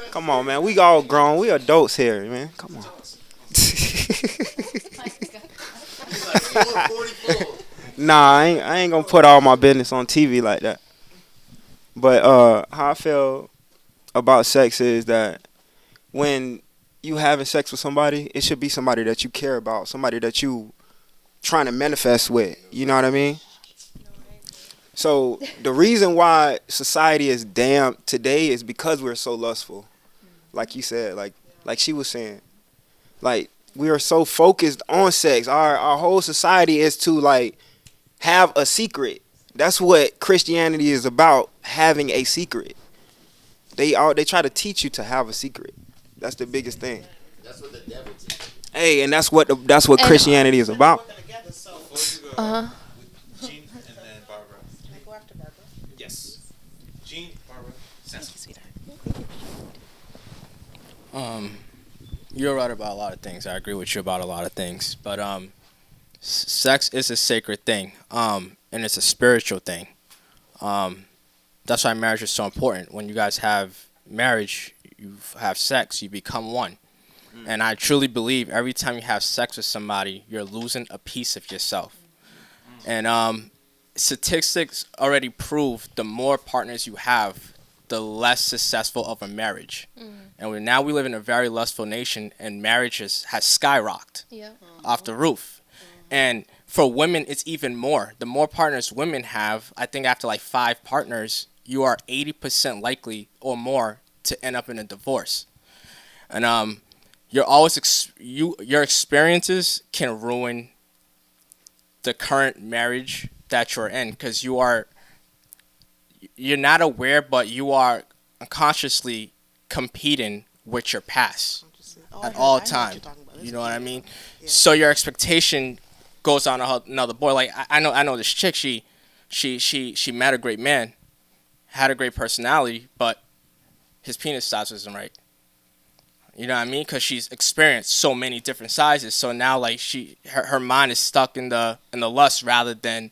Come on, man. We all grown. We adults here, man. Come on. Nah, I ain't gonna put all my business on TV like that. But how I feel about sex is that when you having sex with somebody, it should be somebody that you care about, somebody that you trying to manifest with. You know what I mean? So the reason why society is damn today is because we're so lustful. Like you said, like she was saying. Like, we are so focused on sex. Our whole society is to, like, have a secret. That's what Christianity is about, having a secret. They try to teach you to have a secret. That's the biggest thing. That's what the devil teaches. Hey, and that's what Christianity is about. Gene and then Barbara. Can I go after Barbara? Yes. Gene, Barbara, Sassy. You're right about a lot of things. I agree with you about a lot of things. But sex is a sacred thing, and it's a spiritual thing. That's why marriage is so important. When you guys have marriage, you have sex, you become one. And I truly believe every time you have sex with somebody, you're losing a piece of yourself. And statistics already prove the more partners you have, the less successful of a marriage. And now we live in a very lustful nation, and marriages has skyrocketed off the roof. And for women, it's even more. The more partners women have, I think after like 5 partners, you are 80% likely or more to end up in a divorce. And you're always your experiences can ruin the current marriage that you're in, because you're not aware, but you are unconsciously competing with your past at all times. You know what I mean? Yeah. So your expectation goes on another boy. Like, I know this chick. She met a great man, had a great personality, but his penis size wasn't right. You know what I mean? Because she's experienced so many different sizes. So now, like, her mind is stuck in the lust rather than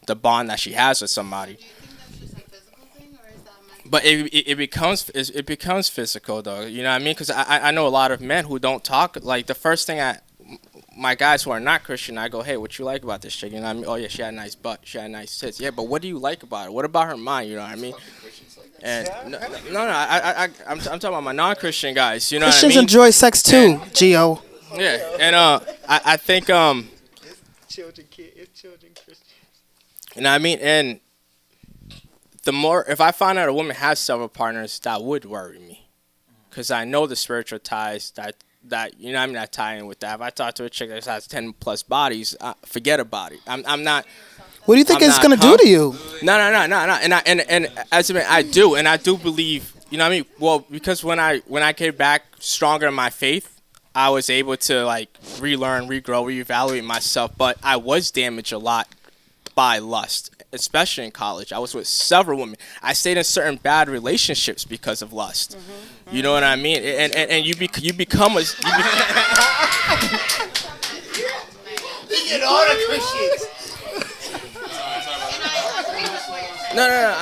the bond that she has with somebody. But it becomes physical though. You know what I mean? Because I know a lot of men who don't talk. Like the first thing my guys who are not Christian, I go, hey, what you like about this chick? You know what I mean? Oh yeah, she had a nice butt. She had nice tits. Yeah, but what do you like about her? What about her mind? You know what I mean? And I'm talking about my non-Christian guys. You know what I Christians mean? enjoy sex too, Gio. Yeah, and I think Children Christian. you know what I mean? And the more, if I find out a woman has several partners, that would worry me, because I know the spiritual ties that you know what I mean, that tie in with that. If I talk to a chick that has 10 plus bodies, forget about it. I'm not. What do you think it's gonna do to you? No. And as a man, I do believe. You know what I mean? Well, because when I came back stronger in my faith, I was able to like relearn, regrow, reevaluate myself. But I was damaged a lot by lust, especially in college. I was with several women. I stayed in certain bad relationships because of lust. You know what I mean? And you become a. They get all the Christians. No,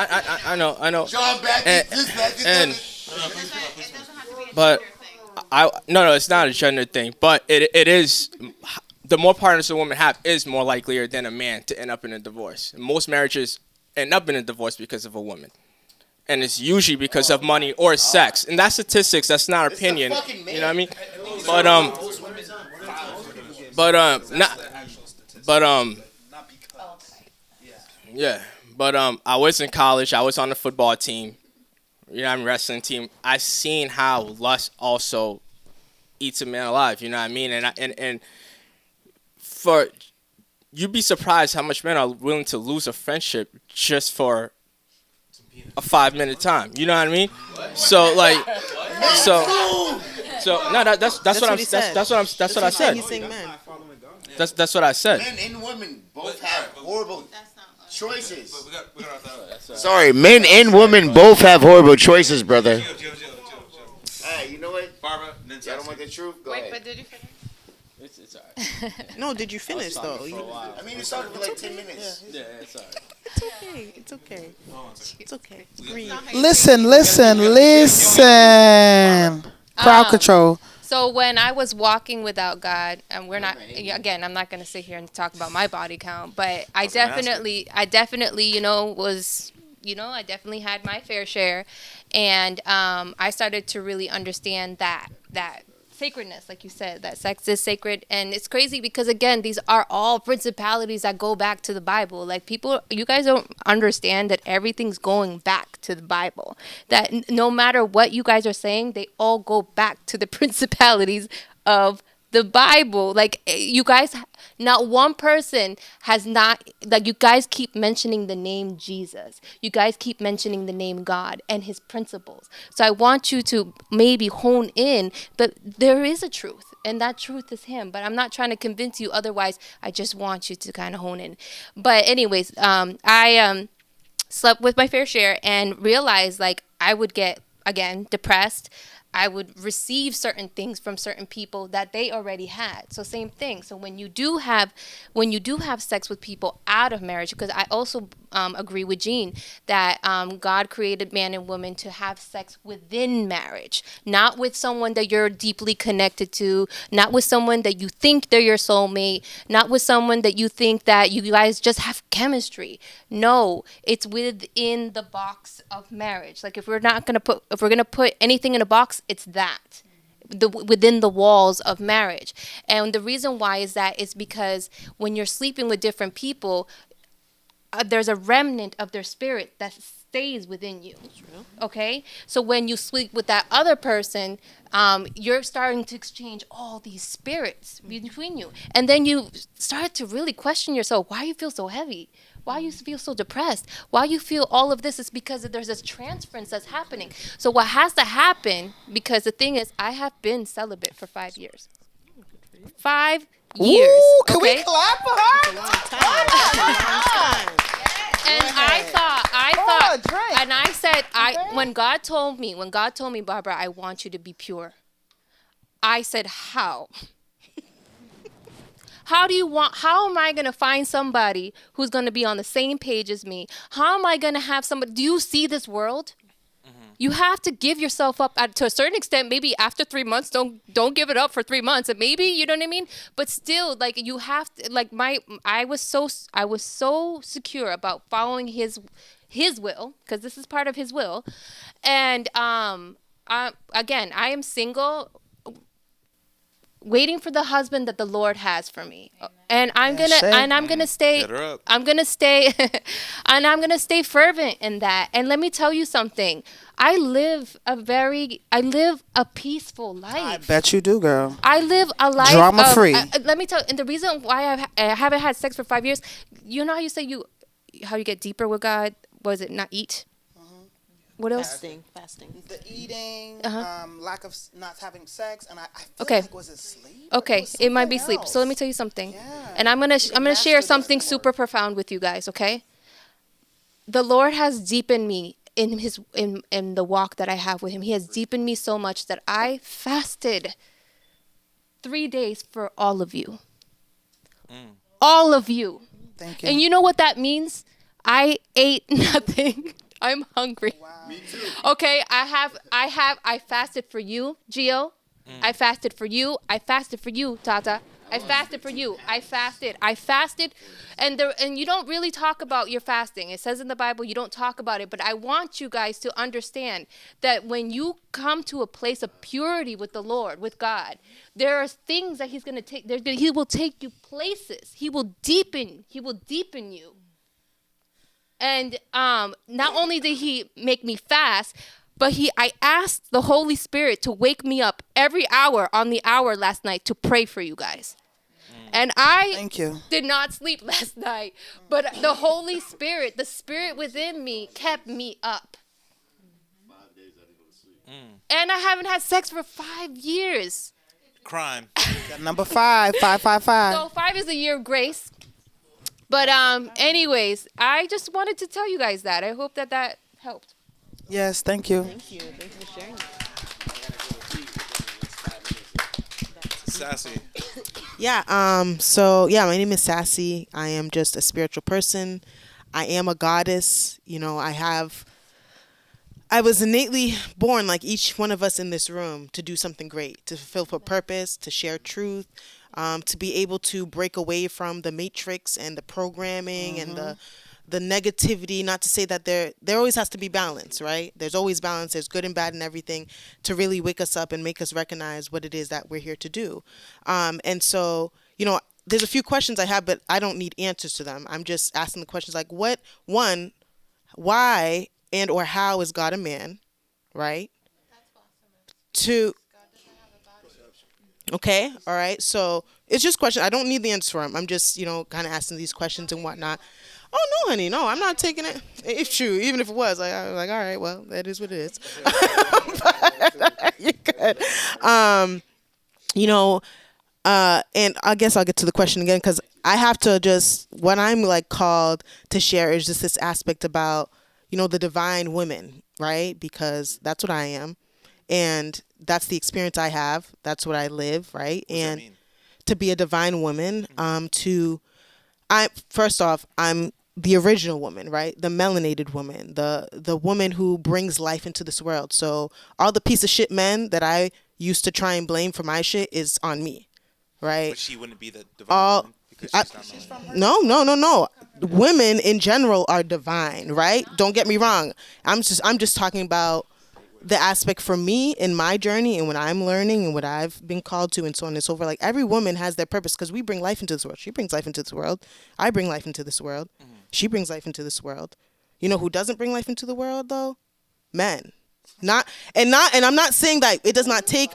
I know. John Baptist, but no, it's not a gender thing. But it is. The more partners a woman have is more likelier than a man to end up in a divorce. Most marriages end up in a divorce because of a woman, and it's usually because of money or sex. And that's statistics. That's not opinion. You know what I mean? Yeah. But I was in college. I was on the football team. You know, I'm wrestling team. I seen how lust also eats a man alive. You know what I mean? And for you'd be surprised how much men are willing to lose a friendship just for a 5-minute time. You know what I mean? So like, so no, that's what I said. That's what I said. Men and women both have horrible choices. Sorry, men and women both have horrible choices, brother. Hey, you know what? Barbara, y'all don't want the truth? Go ahead. But did you finish? It's alright. No, did you finish though? I mean, it started for like 10 minutes. Yeah, it's alright. It's okay. It's okay. Listen. Crowd control. So when I was walking without God, and we're not, again, I'm not going to sit here and talk about my body count, but I definitely, I definitely had my fair share, and I started to really understand that sacredness, like you said, that sex is sacred. And it's crazy because, again, these are all principalities that go back to the Bible. Like, you guys don't understand that everything's going back to the Bible, that no matter what you guys are saying, they all go back to the principalities of the Bible. Like, you guys, not one person has not, like, you guys keep mentioning the name Jesus. You guys keep mentioning the name God and his principles. So I want you to maybe hone in, but there is a truth, and that truth is him. But I'm not trying to convince you otherwise. I just want you to kind of hone in. But anyways, I slept with my fair share and realized, like, I would get, again, depressed. I would receive certain things from certain people that they already had. So same thing. So when you do have sex with people out of marriage, because I also agree with Jean that God created man and woman to have sex within marriage, not with someone that you're deeply connected to, not with someone that you think they're your soulmate, not with someone that you think that you guys just have chemistry. No, it's within the box of marriage. Like, if we're gonna put anything in a box, it's that. Within the walls of marriage. And the reason why is because when you're sleeping with different people, there's a remnant of their spirit that stays within you. Okay? So when you sleep with that other person, you're starting to exchange all these spirits between you. And then you start to really question yourself, why you feel so heavy? Why you feel so depressed? Why you feel all of this is because there's this transference that's happening. So what has to happen, because the thing is, I have been celibate for 5 years. 5 years. Ooh, can okay? we clap for her? And I thought, and I said, when God told me, Barbara, I want you to be pure. I said, how? How am I going to find somebody who's going to be on the same page as me? How am I going to have somebody? Do you see this world? You have to give yourself up to a certain extent. Maybe after 3 months, don't give it up for 3 months, and maybe, you know what I mean. But still, like, you have to, like, I was so secure about following his will, because this is part of his will, and again, I am single, waiting for the husband that the Lord has for me. And I'm gonna stay Hit her up. I'm gonna stay and I'm gonna stay fervent in that. And let me tell you something. I live a peaceful life. I bet you do, girl. I live a life Drama free. Let me tell you, and the reason why I haven't had sex for 5 years, you know how you say how you get deeper with God? Was it not eat? What else? Fasting. The eating, lack of not having sex, and I feel Okay. like, was it sleep? Okay, it might be sleep. So let me tell you something. And I'm gonna share something super profound with you guys. Okay. The Lord has deepened me in the walk that I have with Him. He has deepened me so much that I fasted 3 days for all of you. All of you. Thank you. And you know what that means? I ate nothing. I'm hungry. Wow. Me too. Okay, I fasted for you, Gio. I fasted for you. I fasted for you, Tata. I fasted for you. I fasted. And you don't really talk about your fasting. It says in the Bible you don't talk about it, but I want you guys to understand that when you come to a place of purity with the Lord, with God, there are things that He's going to take. He will take you places. He will deepen you. And not only did He make me fast, but I asked the Holy Spirit to wake me up every hour on the hour last night to pray for you guys. And I did not sleep last night, but the Holy Spirit, the Spirit within me, kept me up. 5 days I didn't go to sleep. And I haven't had sex for 5 years. Crime. Number 5, 555. So 5 is a year of grace. But anyways, I just wanted to tell you guys that. I hope that helped. Yes, thank you. Thank you. Thank you for sharing that. Sassy. Yeah, my name is Sassy. I am just a spiritual person. I am a goddess. You know, I was innately born, like each one of us in this room, to do something great, to fulfill a purpose, to share truth, to be able to break away from the matrix and the programming and the negativity. Not to say that there always has to be balance, right? There's always balance. There's good and bad and everything, to really wake us up and make us recognize what it is that we're here to do. And so, you know, there's a few questions I have, but I don't need answers to them. I'm just asking the questions like, why and or how is God a man, right? Okay, all right. So it's just question. I don't need the answer for him. I'm just, you know, kind of asking these questions and whatnot. Oh no, honey, no, I'm not taking it. It's true. Even if it was, I was like, all right, well, that is what it is. But, you're good. You know, and I guess I'll get to the question again, because I have to just, what I'm like called to share is just this aspect about, you know, the divine women, right? Because that's what I am. And that's the experience I have. That's what I live, right? What does that mean? To be a divine woman, first off, I'm the original woman, right? The melanated woman, the woman who brings life into this world. So all the piece of shit men that I used to try and blame for my shit is on me, right? But she wouldn't be the divine woman because she's not melanated. No. Women in general are divine, right? Don't get me wrong. I'm just talking about the aspect for me in my journey and what I'm learning and what I've been called to and so on and so forth. Like, every woman has their purpose, because we bring life into this world. She brings life into this world. I bring life into this world. She brings life into this world. You know who doesn't bring life into the world though? Men. And I'm not saying that it does not take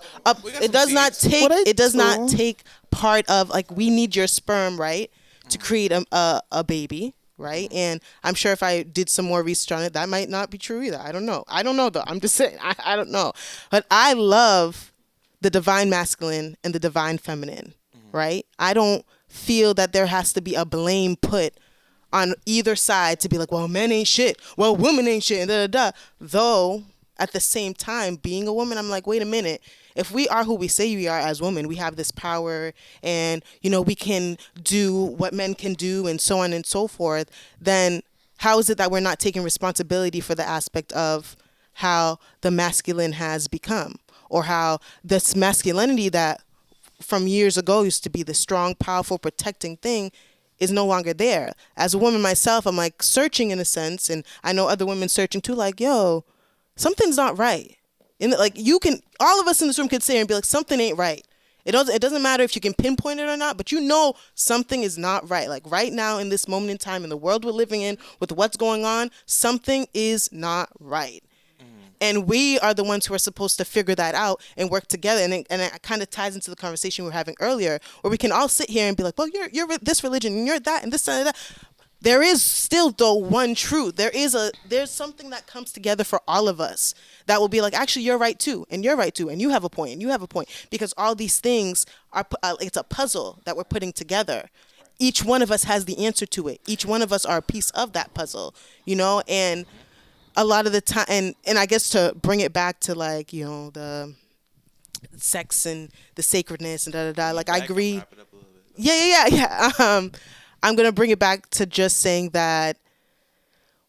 part of, like, we need your sperm, right, to create a baby. Right. And I'm sure if I did some more research on it, that might not be true either. I don't know though. I'm just saying, I don't know. But I love the divine masculine and the divine feminine. Right. I don't feel that there has to be a blame put on either side to be like, well, men ain't shit. Well, women ain't shit. And Though at the same time, being a woman, I'm like, wait a minute. If we are who we say we are as women, we have this power and, you know, we can do what men can do and so on and so forth, then how is it that we're not taking responsibility for the aspect of how the masculine has become, or how this masculinity that from years ago used to be the strong, powerful, protecting thing is no longer there. As a woman myself, I'm like searching in a sense, and I know other women searching too, like, yo, something's not right. And like all of us in this room could sit here and be like, something ain't right. It doesn't matter if you can pinpoint it or not, but you know something is not right. Like right now in this moment in time, in the world we're living in, with what's going on, something is not right. And we are the ones who are supposed to figure that out and work together. And it kind of ties into the conversation we were having earlier, where we can all sit here and be like, well, you're this religion and you're that and this and that. There is still, though, one truth. There's something that comes together for all of us that will be like, actually, you're right too, and you're right too, and you have a point, and you have a point, because all these things are it's a puzzle that we're putting together. Each one of us has the answer to it. Each one of us are a piece of that puzzle, and a lot of the time, and I guess to bring it back to like, the sex and the sacredness and da-da-da, like I agree. Yeah. I'm going to bring it back to just saying that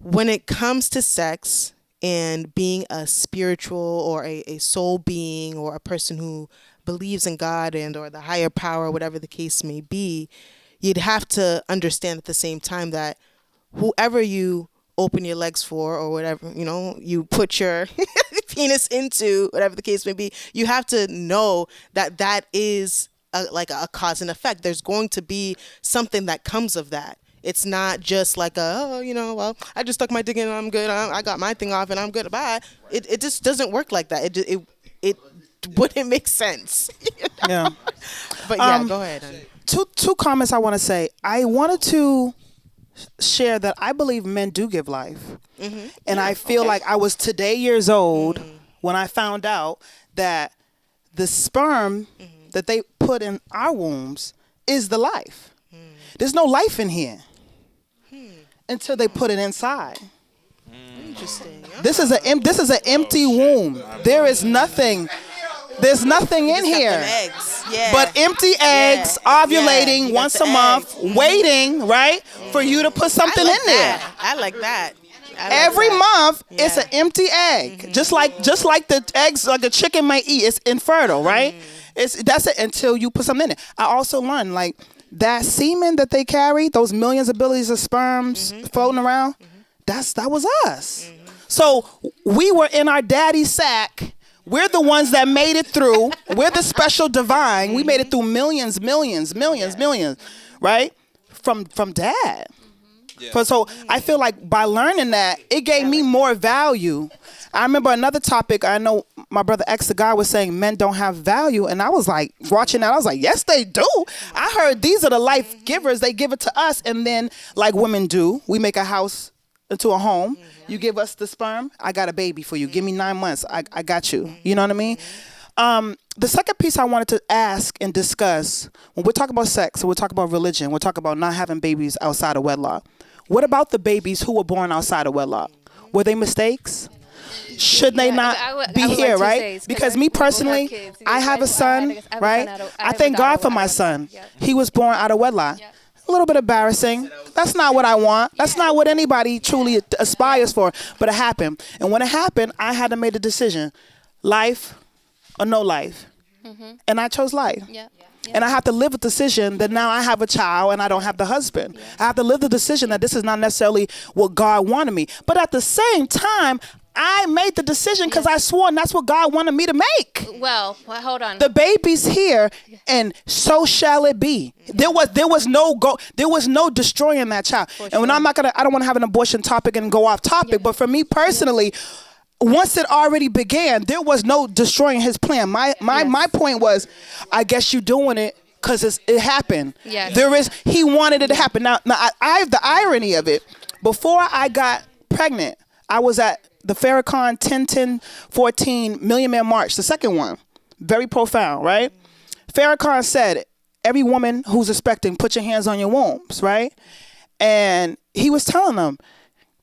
when it comes to sex and being a spiritual or a soul being or a person who believes in God or the higher power, whatever the case may be, you'd have to understand at the same time that whoever you open your legs for or whatever, you put your penis into, whatever the case may be, you have to know that is like a cause and effect. There's going to be something that comes of that. It's not just like well, I just stuck my dick in and I'm good. I got my thing off and I'm good. Bye. It just doesn't work like that. It wouldn't make sense. Yeah. But yeah, go ahead. Two comments I want to say. I wanted to share that I believe men do give life. Mm-hmm. And I feel like I was today years old when I found out that the sperm that they put in our wombs is the life. There's no life in here until they put it inside. Interesting. This is an empty womb. There is nothing. There's nothing in here. Eggs. Yeah. But empty eggs, ovulating once a month, waiting, right, for you to put something in there. I like that. Every month, it's an empty egg. Just like the eggs, like a chicken might eat. It's infertile, right? That's it until you put something in it. I also learned like that semen that they carry, those millions of billions of sperms floating around, that was us. So we were in our daddy's sack. We're the ones that made it through. We're the special divine. We made it through millions, right? From dad. Yeah. So I feel like by learning that, it gave me more value. I remember another topic, I know my brother X, the guy, was saying men don't have value. And I was like, watching that, I was like, yes, they do. I heard these are the life givers. They give it to us. And then like women do, we make a house into a home. You give us the sperm, I got a baby for you. Give me 9 months, I got you. You know what I mean? The second piece I wanted to ask and discuss, when we're talking about sex, so we're talking about religion, we're talking about not having babies outside of wedlock. What about the babies who were born outside of wedlock? Were they mistakes? Should they not be here, right? Because me personally, I have a son, right? I thank God for my son. He was born out of wedlock. A little bit embarrassing. That's not what I want. That's not what anybody truly aspires for. But it happened. And when it happened, I had to make a decision. Life or no life. And I chose life. And I have to live with the decision that now I have a child and I don't have the husband. I have to live the decision that this is not necessarily what God wanted me. But at the same time, I made the decision because I swore, and that's what God wanted me to make. Well, hold on. The baby's here, and so shall it be. There was no destroying that child. And when I don't want to have an abortion topic and go off topic, but for me personally, once it already began, there was no destroying his plan. My point was, I guess you're doing it because it happened. Yes. He wanted it to happen. Now I have the irony of it. Before I got pregnant, I was at the Farrakhan 10-10-14 Million Man March, the second one. Very profound, right? Farrakhan said, every woman who's expecting, put your hands on your wombs, right? And he was telling them,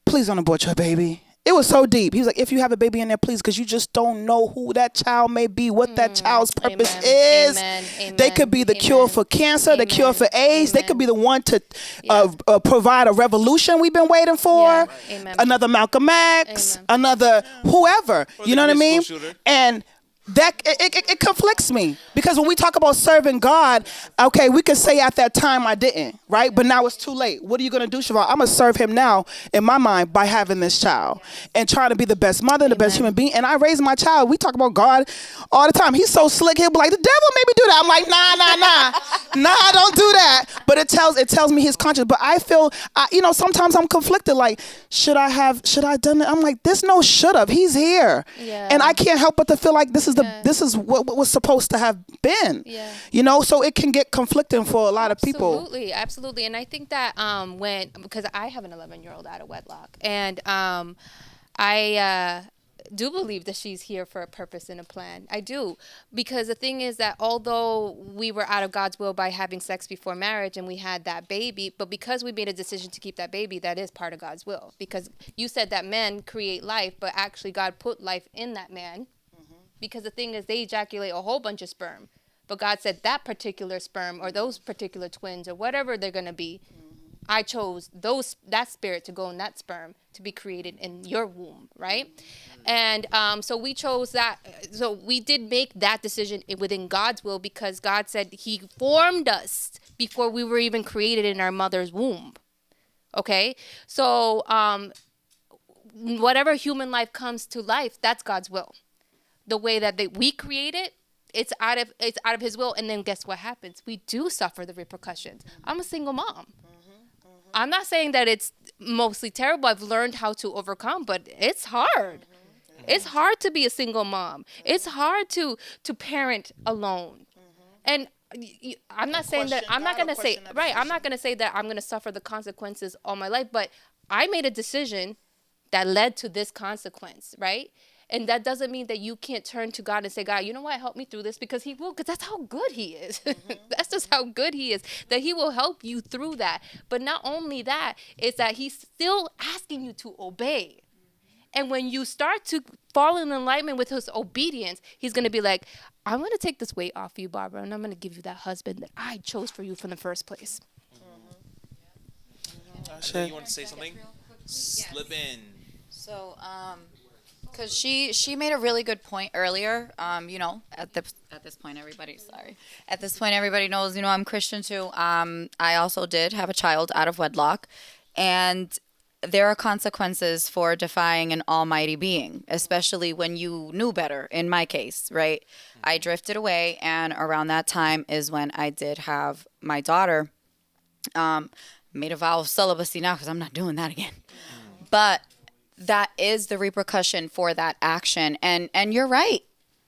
please don't abort your baby. It was so deep. He was like, if you have a baby in there, please, because you just don't know who that child may be, what that child's purpose is. They could be the cure for cancer, the cure for AIDS. They could be the one to provide a revolution we've been waiting for. Another Malcolm X, another whoever. You know what I mean? And that it conflicts me, because when we talk about serving God, okay, we can say at that time I didn't, right? But now it's too late. What are you gonna do, Siobhan? I'm gonna serve him now in my mind by having this child and trying to be the best mother, the best human being. And I raised my child. We talk about God all the time. He's so slick. He'll be like, the devil made me do that. I'm like, nah, don't do that. But it tells me his conscience. But I feel, sometimes I'm conflicted. Like, should I done it? I'm like, there's no should have. He's here, and I can't help but to feel like this is what was supposed to have been. So it can get conflicting for a lot of people. Absolutely. And I think that because I have an 11-year-old out of wedlock, and I do believe that she's here for a purpose and a plan. I do, because the thing is that although we were out of God's will by having sex before marriage and we had that baby, but because we made a decision to keep that baby, that is part of God's will. Because you said that men create life, but actually God put life in that man. Because the thing is, they ejaculate a whole bunch of sperm. But God said that particular sperm or those particular twins or whatever they're going to be, I chose that spirit to go in that sperm to be created in your womb, right? And so we chose that. So we did make that decision within God's will, because God said he formed us before we were even created in our mother's womb. Okay? So whatever human life comes to life, that's God's will. The way that we create it, it's out of his will. And then guess what happens? We do suffer the repercussions. I'm a single mom. I'm not saying that it's mostly terrible. I've learned how to overcome, but it's hard. It's hard to be a single mom. It's hard to parent alone. And I'm not saying that I'm not going to say that I'm going to suffer the consequences all my life, but I made a decision that led to this consequence, right? And that doesn't mean that you can't turn to God and say, God, you know what? Help me through this, because he will, because that's how good he is. That's just how good he is, that he will help you through that. But not only that, is that he's still asking you to obey. And when you start to fall in alignment with his obedience, he's going to be like, I'm going to take this weight off you, Barbara, and I'm going to give you that husband that I chose for you from the first place. You want to say something? Slip in. So, because she made a really good point earlier. At this point, everybody knows, I'm Christian too. I also did have a child out of wedlock, and there are consequences for defying an almighty being, especially when you knew better. In my case, right? I drifted away, and around that time is when I did have my daughter. Made a vow of celibacy now, because I'm not doing that again. But that is the repercussion for that action. And you're right.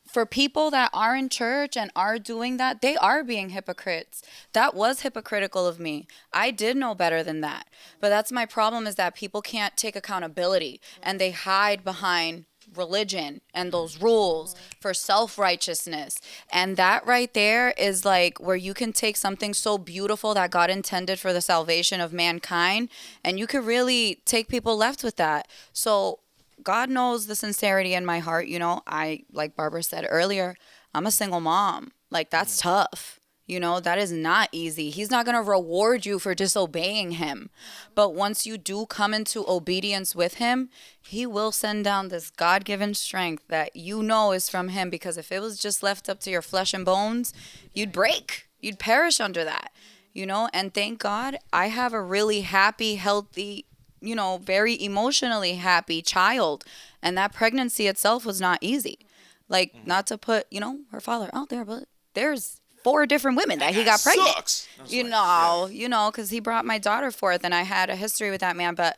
For people that are in church and are doing that, they are being hypocrites. That was hypocritical of me. I did know better than that. But that's my problem, is that people can't take accountability, and they hide behind religion and those rules for self-righteousness. And that right there is like where you can take something so beautiful that God intended for the salvation of mankind, and you could really take people left with that. So God knows the sincerity in my heart. I, like Barbara said earlier, I'm a single mom. Like, that's tough. That is not easy. He's not going to reward you for disobeying him. But once you do come into obedience with him, he will send down this God-given strength that is from him. Because if it was just left up to your flesh and bones, you'd break. You'd perish under that. And thank God I have a really happy, healthy, very emotionally happy child. And that pregnancy itself was not easy. Like, not to put, her father out there, but there's 4 different women that he got pregnant. Sucks. Because he brought my daughter forth, and I had a history with that man. But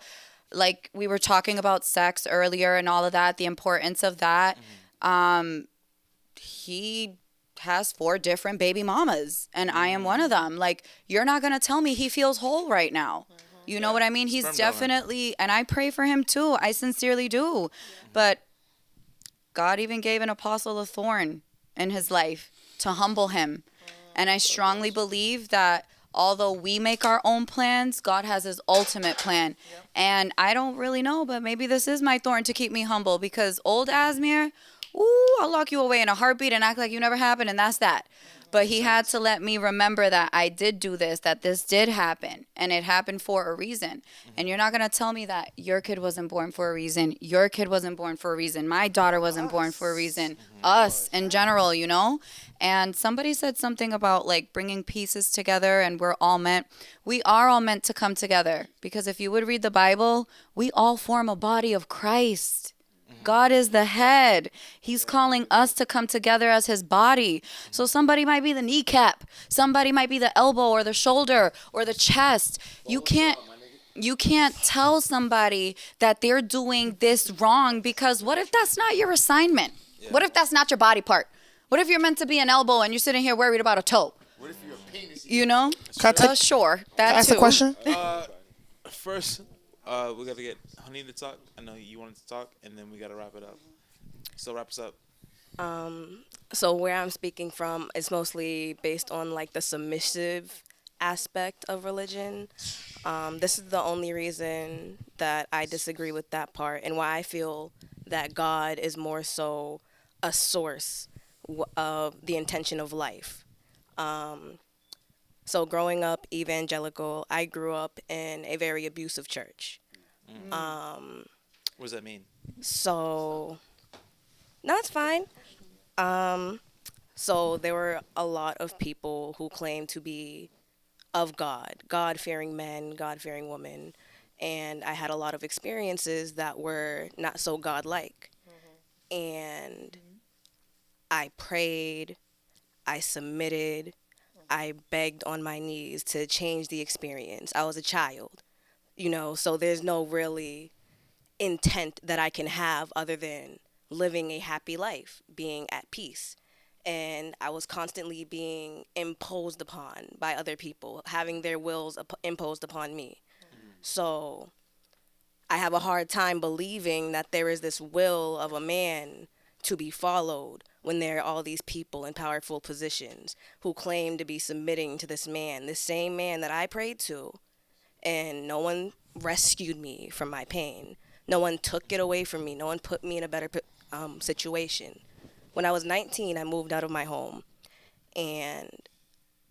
like we were talking about sex earlier and all of that, the importance of that. He has 4 different baby mamas, and I am one of them. Like, you're not going to tell me he feels whole right now. You know what I mean? He's definitely, and I pray for him too. I sincerely do. But God even gave an apostle a thorn in his life to humble him. And I strongly believe that Although we make our own plans, God has his ultimate plan. And I don't really know, but maybe this is my thorn to keep me humble, because old Asmir, ooh, I'll lock you away in a heartbeat and act like you never happened, and that's that. But he had to let me remember that I did do this, that this did happen, and it happened for a reason. And you're not going to tell me that your kid wasn't born for a reason, your kid wasn't born for a reason, my daughter wasn't born for a reason, us in general, you know? And somebody said something about like bringing pieces together, and we are all meant to come together. Because if you would read the Bible, we all form a body of Christ. God is the head. He's calling us to come together as his body. So somebody might be the kneecap. Somebody might be the elbow or the shoulder or the chest. You can't tell somebody that they're doing this wrong, because what if that's not your assignment? Yeah. What if that's not your body part? What if you're meant to be an elbow and you're sitting here worried about a toe? What if you're a penis? You know? Sure. That ask too. a question? First, we got to get Honey to talk. I know you wanted to talk, and then we got to wrap it up. So wrap us up. So where I'm speaking from is mostly based on like the submissive aspect of religion. This is the only reason that I disagree with that part, and why I feel that God is more so a source of the intention of life. So growing up evangelical, I grew up in a very abusive church. What does that mean? So, no, it's fine. So there were a lot of people who claimed to be of God, God-fearing men, God-fearing women, and I had a lot of experiences that were not so God-like. And I prayed, I submitted, I begged on my knees to change the experience. I was a child, so there's no really intent that I can have other than living a happy life, being at peace. And I was constantly being imposed upon by other people, having their wills imposed upon me. So I have a hard time believing that there is this will of a man to be followed when there are all these people in powerful positions who claim to be submitting to this man, this same man that I prayed to. And no one rescued me from my pain. No one took it away from me. No one put me in a better situation. When I was 19, I moved out of my home, and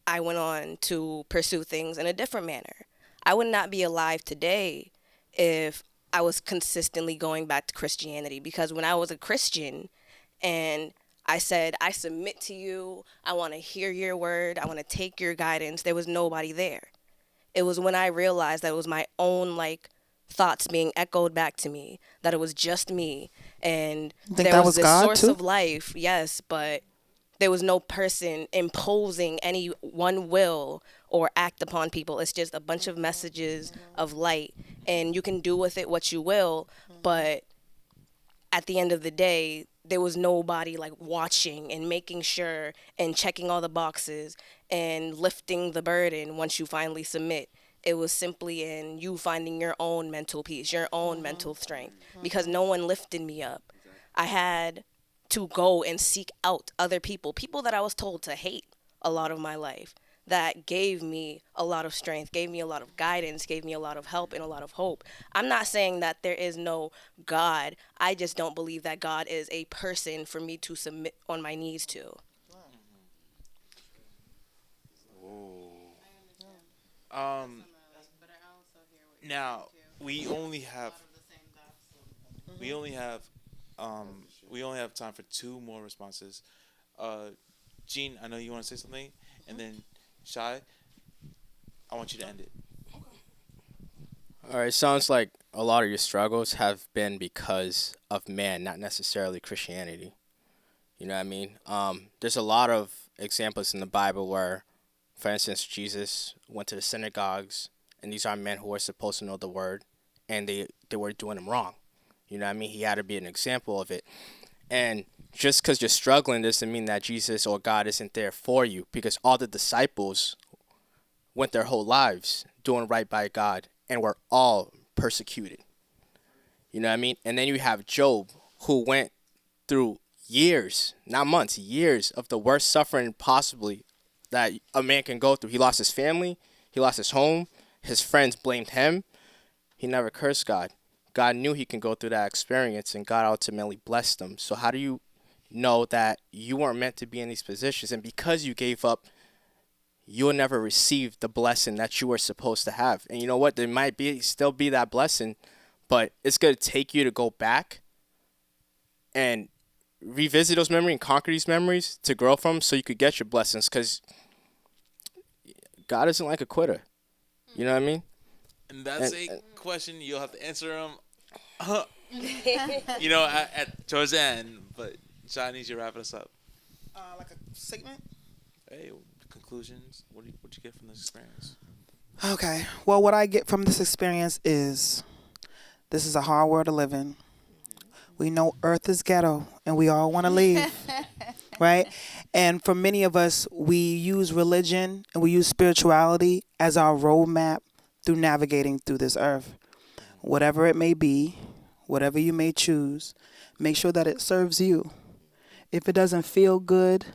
I went on to pursue things in a different manner. I would not be alive today if I was consistently going back to Christianity, because when I was a Christian and I said, I submit to you, I want to hear your word, I want to take your guidance, there was nobody there. It was when I realized that it was my own thoughts being echoed back to me, that it was just me, and there was this God source too? Of life, yes, but there was no person imposing any one will or act upon people. It's just a bunch of messages of light, and you can do with it what you will, but at the end of the day, there was nobody watching and making sure and checking all the boxes and lifting the burden once you finally submit. It was simply in you finding your own mental peace, your own mental strength, because no one lifted me up. I had to go and seek out other people that I was told to hate a lot of my life, that gave me a lot of strength, gave me a lot of guidance, gave me a lot of help and a lot of hope. I'm not saying that there is no God. I just don't believe that God is a person for me to submit on my knees to. Now we only have time for two more responses. Gene, I know you want to say something, and then Shai, I want you to end it. All right, sounds like a lot of your struggles have been because of man, not necessarily Christianity. You know what I mean? There's a lot of examples in the Bible where, for instance, Jesus went to the synagogues, and these are men who were supposed to know the word, and they were doing him wrong. You know what I mean? He had to be an example of it. And just because you're struggling doesn't mean that Jesus or God isn't there for you, because all the disciples went their whole lives doing right by God and were all persecuted. You know what I mean? And then you have Job, who went through years, not months, years of the worst suffering possibly that a man can go through. He lost his family. He lost his home. His friends blamed him. He never cursed God. God knew he can go through that experience, and God ultimately blessed him. So how do you know that you weren't meant to be in these positions, and because you gave up, you'll never receive the blessing that you were supposed to have? And you know what? There might still be that blessing, but it's going to take you to go back and revisit those memories and conquer these memories to grow from, so you could get your blessings, because God isn't like a quitter. You know what I mean? And that's a question you'll have to answer them, towards the end. But John needs you to wrap us up. Like a segment? Hey, conclusions. What did you get from this experience? Okay. Well, what I get from this experience is this is a hard world to live in. We know Earth is ghetto, and we all want to leave, right? And for many of us, we use religion and we use spirituality as our roadmap through navigating through this earth. Whatever it may be, whatever you may choose, make sure that it serves you. If it doesn't feel good,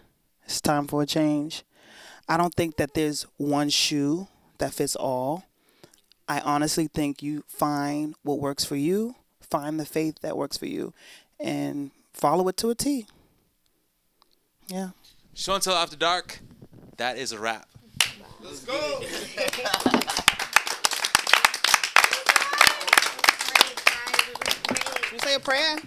it's time for a change. I don't think that there's one shoe that fits all. I honestly think you find what works for you, find the faith that works for you, and follow it to a T. Yeah. Show and Tell After Dark, that is a wrap. Let's go. Should we say a prayer?